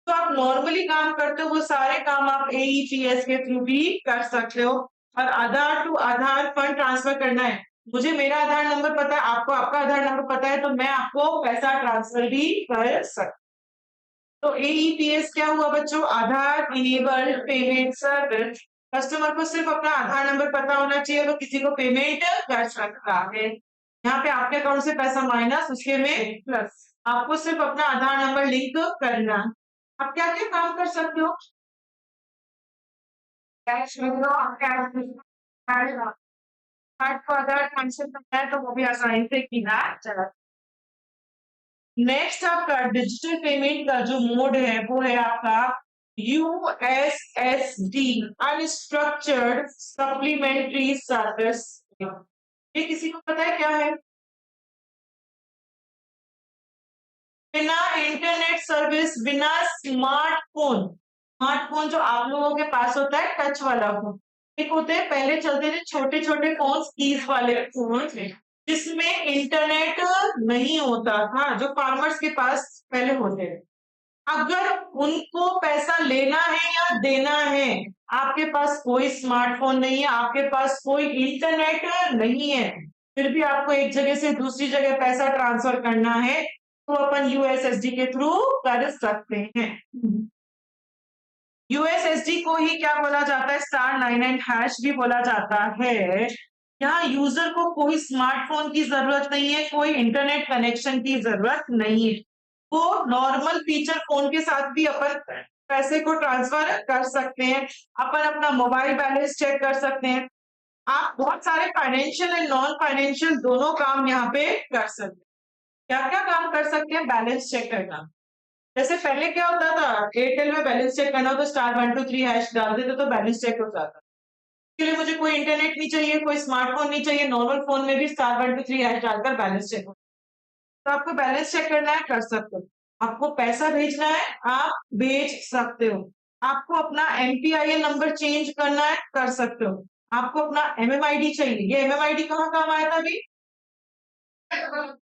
तो आप नॉर्मली काम करते हो वो सारे काम आप एईपीएस के थ्रू भी कर सकते हो। और आधार टू आधार फंड ट्रांसफर करना है, मुझे मेरा आधार नंबर पता है, आपको आपका आधार नंबर पता है, तो मैं आपको पैसा ट्रांसफर भी कर सकती। तो एईपीएस क्या हुआ बच्चों? आधार इनेबल्ड पेमेंट सर्विस। कस्टमर को सिर्फ अपना आधार नंबर पता होना चाहिए, वो किसी को पेमेंट कर सकता है। यहाँ पे आपके अकाउंट से पैसा माइनस, उसके में प्लस। आपको सिर्फ अपना आधार नंबर लिंक करना। आप क्या क्या काम कर सकते हो? कैश विड्रॉ, कैश कार्ड को अगर ट्रांसफर करना है तो वो भी आसानी से किया चला। नेक्स्ट आपका डिजिटल पेमेंट का जो मोड है वो है आपका यूएसएसडी, अनस्ट्रक्चर्ड सप्लीमेंट्री सर्विस। ये किसी को पता है क्या है? बिना इंटरनेट सर्विस, बिना स्मार्टफोन, स्मार्टफोन जो आप लोगों के पास होता है टच वाला फोन, एक होते हैं पहले चलते थे छोटे छोटे फोन, कीज वाले फोन जिसमें इंटरनेट नहीं होता था, जो फार्मर्स के पास पहले होते थे। अगर उनको पैसा लेना है या देना है, आपके पास कोई स्मार्टफोन नहीं है, आपके पास कोई इंटरनेट नहीं है, फिर भी आपको एक जगह से दूसरी जगह पैसा ट्रांसफर करना है, तो अपन यूएसएसडी के थ्रू कर सकते हैं। यूएसएसडी को ही क्या बोला जाता है? *99# भी बोला जाता है। यहाँ यूजर को कोई स्मार्टफोन की जरूरत नहीं है, कोई इंटरनेट कनेक्शन की जरूरत नहीं है, वो नॉर्मल फीचर फोन के साथ भी अपन पैसे को ट्रांसफर कर सकते हैं। अपन अपना मोबाइल बैलेंस चेक कर सकते हैं। आप बहुत सारे फाइनेंशियल एंड नॉन फाइनेंशियल दोनों काम यहाँ पे कर सकते हैं। क्या क्या काम कर सकते हैं? बैलेंस चेक करना। जैसे पहले क्या होता था, एयरटेल में बैलेंस चेक करना हो तो *123# डाल देते तो बैलेंस चेक हो जाता। इसके लिए मुझे कोई इंटरनेट नहीं चाहिए, कोई स्मार्टफोन नहीं चाहिए, नॉर्मल फोन में भी *123# डालकर बैलेंस चेक हो। तो आपको बैलेंस चेक करना है, कर सकते हो। आपको पैसा भेजना है, आप भेज सकते हो। आपको अपना एमपीआईएन नंबर चेंज करना है, कर सकते हो। आपको अपना एमएमआईडी चाहिए, ये एमएमआईडी कहाँ काम आया था अभी?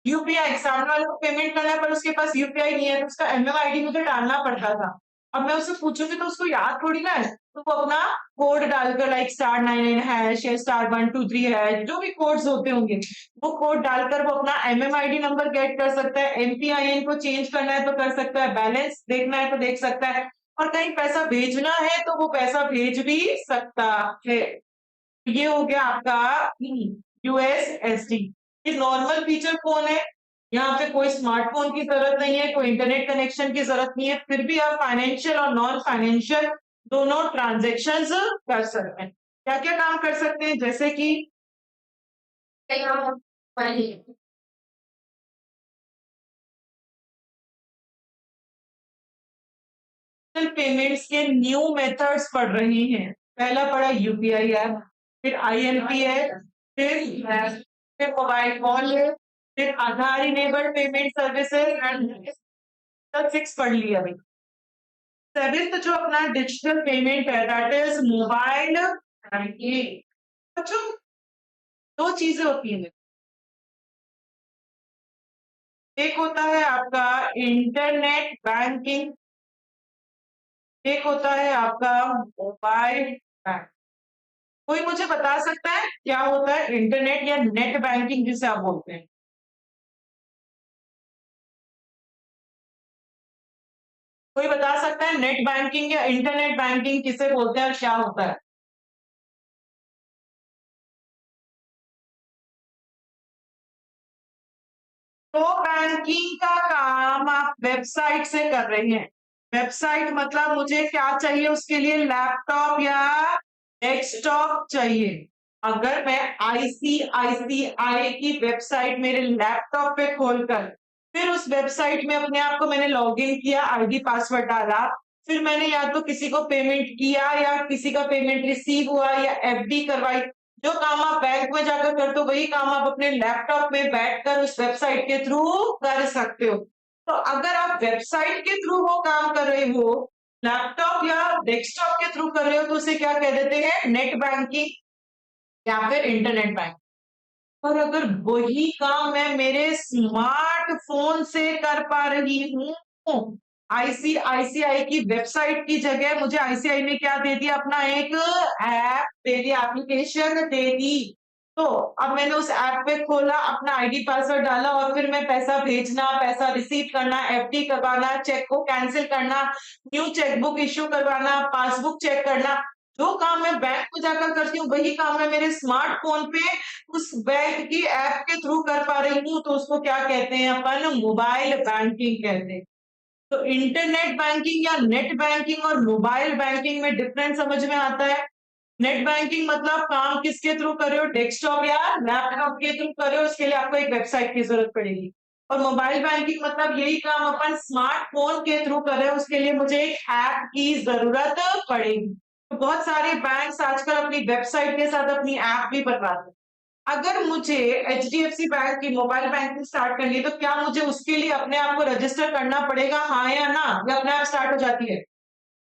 यूपीआई, सामने वाले को पेमेंट करना है पर उसके पास यूपीआई नहीं है तो उसका एमएमआईडी मुझे डालना पड़ता था। अब मैं उससे पूछूंगी तो उसको याद थोड़ी ना है, तो वो अपना कोड डालकर लाइक *99# या *123#, जो भी कोड्स होते होंगे वो कोड डालकर वो अपना एमएमआईडी नंबर गेट कर सकता है। एमपीआईएन को चेंज करना है तो कर सकता है, बैलेंस देखना है तो देख सकता है, और कहीं पैसा भेजना है तो वो पैसा भेज भी सकता है। ये हो गया आपका यूएसएसडी। ये नॉर्मल फीचर फोन है, यहाँ पे कोई स्मार्टफोन की जरूरत नहीं है, कोई इंटरनेट कनेक्शन की जरूरत नहीं है, फिर भी आप फाइनेंशियल और नॉन फाइनेंशियल दोनों ट्रांजेक्शन्स कर सकते हैं। क्या क्या काम कर सकते हैं? जैसे कि पेमेंट्स के न्यू मेथड्स पढ़ रहे हैं। पहला पढ़ा यूपीआई ऐप, फिर आईएमपी है, फिर मोबाइल कॉल है, फिर आधार इनेबल्ड पेमेंट सर्विसेज एंड 6 पढ़ लिया अभी। 7th जो अपना डिजिटल पेमेंट है दैट इज मोबाइल बैंकिंग। बच्चों दो चीजें होती हैं, एक होता है आपका इंटरनेट बैंकिंग, एक होता है आपका मोबाइल बैंक। कोई मुझे बता सकता है क्या होता है इंटरनेट या नेट बैंकिंग जिसे आप बोलते हैं? कोई बता सकता है नेट बैंकिंग या इंटरनेट बैंकिंग किसे बोलते हैं और क्या होता है? तो बैंकिंग का काम आप वेबसाइट से कर रहे हैं। वेबसाइट मतलब मुझे क्या चाहिए उसके लिए? लैपटॉप या डेस्कटॉप चाहिए। अगर मैं आईसीआईसीआई की वेबसाइट मेरे लैपटॉप पे खोलकर फिर उस वेबसाइट में अपने आप को मैंने लॉगिन किया, आईडी पासवर्ड डाला, फिर मैंने या तो किसी को पेमेंट किया या किसी का पेमेंट रिसीव हुआ या एफडी करवाई। जो काम आप बैंक में जाकर करते हो वही काम आप अपने लैपटॉप में बैठकर उस वेबसाइट के थ्रू कर सकते हो। तो अगर आप वेबसाइट के थ्रू वो काम कर रहे हो, लैपटॉप या डेस्कटॉप के थ्रू कर रहे हो, तो उसे क्या कह देते हैं? नेट बैंकिंग या फिर इंटरनेट बैंक। और अगर वही काम मैं मेरे स्मार्टफ़ोन से कर पा रही हूँ, आईसीआईसीआई की वेबसाइट की जगह मुझे आईसीआई ने क्या दे दिया? अपना एक ऐप दे दिया, एप्लीकेशन दे दी। तो अब मैंने उस ऐप पे खोला, अपना आईडी पासवर्ड डाला और फिर मैं पैसा भेजना, पैसा रिसीव करना, एफडी करवाना, चेक को कैंसल करना, न्यू चेकबुक इश्यू करवाना, पासबुक चेक करना, जो काम मैं बैंक में जाकर करती हूँ, वही काम मैं मेरे स्मार्टफ़ोन पे उस बैंक की ऐप के थ्रू कर पा रही हूँ, तो उसको क्या कहते हैं? अपन मोबाइल बैंकिंग कहते हैं। तो इंटरनेट बैंकिंग या नेट बैंकिंग और मोबाइल बैंकिंग में डिफरेंस समझ में आता है? नेट बैंकिंग मतलब काम किसके थ्रू कर रहे हो? डेस्कटॉप या लैपटॉप के थ्रू कर रहे हो, उसके लिए आपको एक वेबसाइट की ज़रूरत पड़ेगी। और मोबाइल बैंकिंग मतलब यही काम अपन स्मार्टफ़ोन के थ्रू कर रहे हैं, उसके लिए मुझे एक ऐप की ज़रूरत पड़ेगी। तो बहुत सारे बैंक्स आजकल अपनी वेबसाइट के साथ अपनी ऐप भी बनवाते हैं। अगर मुझे एचडीएफसी बैंक की मोबाइल बैंकिंग स्टार्ट करनी है, तो क्या मुझे उसके लिए अपने आप को रजिस्टर करना पड़ेगा, हाँ या ना? या अपने आप स्टार्ट हो जाती है?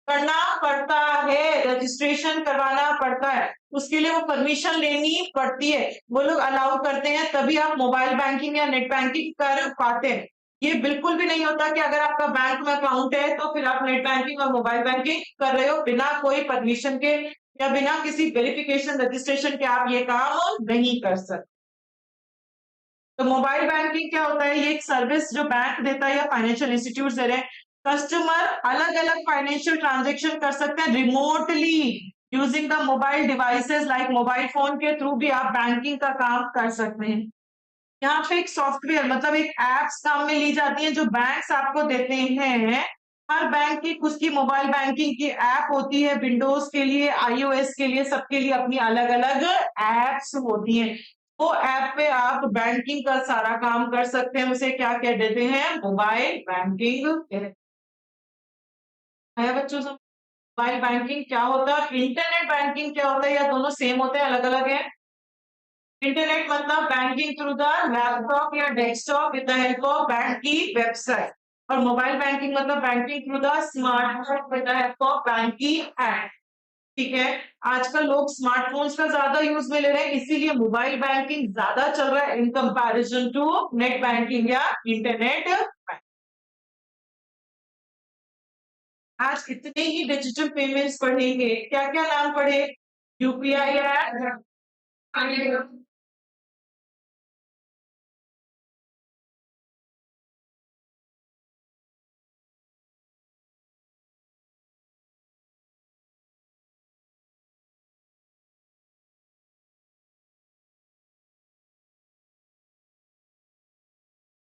करना पड़ता है, रजिस्ट्रेशन करवाना पड़ता है। उसके लिए वो परमिशन लेनी पड़ती है। वो लोग अलाउ करते हैं तभी आप मोबाइल बैंकिंग या नेट बैंकिंग कर पाते हैं। ये बिल्कुल भी नहीं होता कि अगर आपका बैंक में अकाउंट है तो फिर आप नेट बैंकिंग और मोबाइल बैंकिंग कर रहे हो बिना कोई परमिशन के या बिना किसी वेरिफिकेशन रजिस्ट्रेशन के आप ये काम नहीं कर सकते। तो मोबाइल बैंकिंग क्या होता है? ये एक सर्विस जो बैंक देता है या फाइनेंशियल इंस्टीट्यूट दे रहे हैं। कस्टमर अलग-अलग फाइनेंशियल ट्रांजैक्शन कर सकते हैं remotely using the mobile devices like mobile phone के थ्रू भी आप बैंकिंग का काम कर सकते हैं। यहाँ पे एक सॉफ्टवेयर मतलब एक एप्स काम में ली जाती है जो बैंक्स आपको देते हैं। हर बैंक की उसकी मोबाइल बैंकिंग की ऐप होती है, विंडोज के लिए, आईओएस के लिए, सबके लिए अपनी अलग-अलग ऐप्स होती हैं। वो ऐप पे आप बैंकिंग का सारा काम कर सकते हैं, उसे क्या कह देते हैं? मोबाइल बैंकिंग कहते हैं बच्चों सब। मोबाइल बैंकिंग क्या होता है? इंटरनेट बैंकिंग क्या होता है? या दोनों सेम होते हैं, अलग-अलग है? इंटरनेट मतलब बैंकिंग थ्रू द लैपटॉप या desktop with the help of bank की वेबसाइट और मोबाइल बैंकिंग मतलब banking through the smartphone with the help of bank की ऐप। ठीक है, आजकल लोग स्मार्टफोन्स का ज्यादा यूज में ले रहे हैं, इसीलिए मोबाइल बैंकिंग ज्यादा चल रहा है in comparison to net banking या इंटरनेट। आज कितने ही डिजिटल पेमेंट्स पढ़ेंगे, क्या क्या नाम पढ़े? यूपीआई है,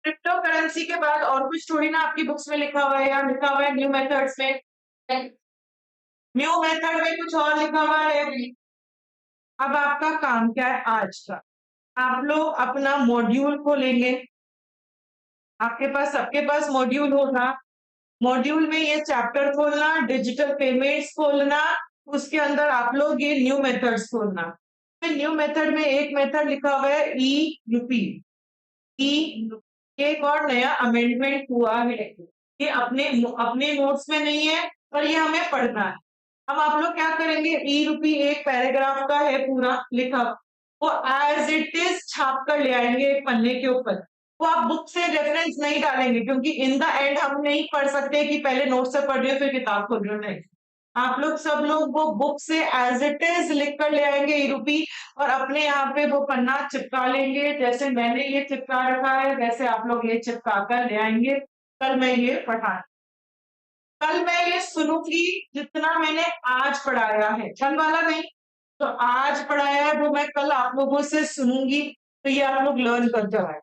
क्रिप्टो करेंसी के बाद और कुछ थोड़ी ना आपकी बुक्स में लिखा हुआ है या लिखा हुआ है न्यू मेथड्स में। न्यू मेथड में कुछ और लिखा हुआ है। अब आपका काम क्या है आज का? आप लोग अपना मॉड्यूल खोलेंगे, सबके पास मॉड्यूल होगा। मॉड्यूल में ये चैप्टर खोलना, डिजिटल पेमेंट्स खोलना, उसके अंदर आप लोग ये न्यू मेथड्स खोलना। फिर न्यू मेथड में एक मेथड लिखा हुआ है ई यूपी। ई एक और नया अमेंडमेंट हुआ है। ये अपने अपने नोट्स में नहीं है पर ये हमें पढ़ना है। अब आप लोग क्या करेंगे? ई रूपी एक पैराग्राफ का है पूरा लिखा, वो एज इट इज छाप कर ले आएंगे एक पन्ने के ऊपर। वो आप बुक से रेफरेंस नहीं डालेंगे क्योंकि इन द एंड हम नहीं पढ़ सकते कि पहले नोट से पढ़ रहे हो फिर किताब खोल रहे हो, नहीं। आप लोग सब लोग वो बुक से एज इट इज लिख कर ले आएंगे ई रूपी और अपने यहाँ पे वो पन्ना चिपका लेंगे, जैसे मैंने ये चिपका रखा है वैसे आप लोग ये चिपका कर ले आएंगे। कल मैं ये पढ़ा, कल मैं ये सुनूंगी जितना मैंने आज पढ़ाया है, कल वाला नहीं। तो आज पढ़ाया है वो मैं कल आप लोगों से सुनूंगी, तो ये आप लोग लर्न कर जाए।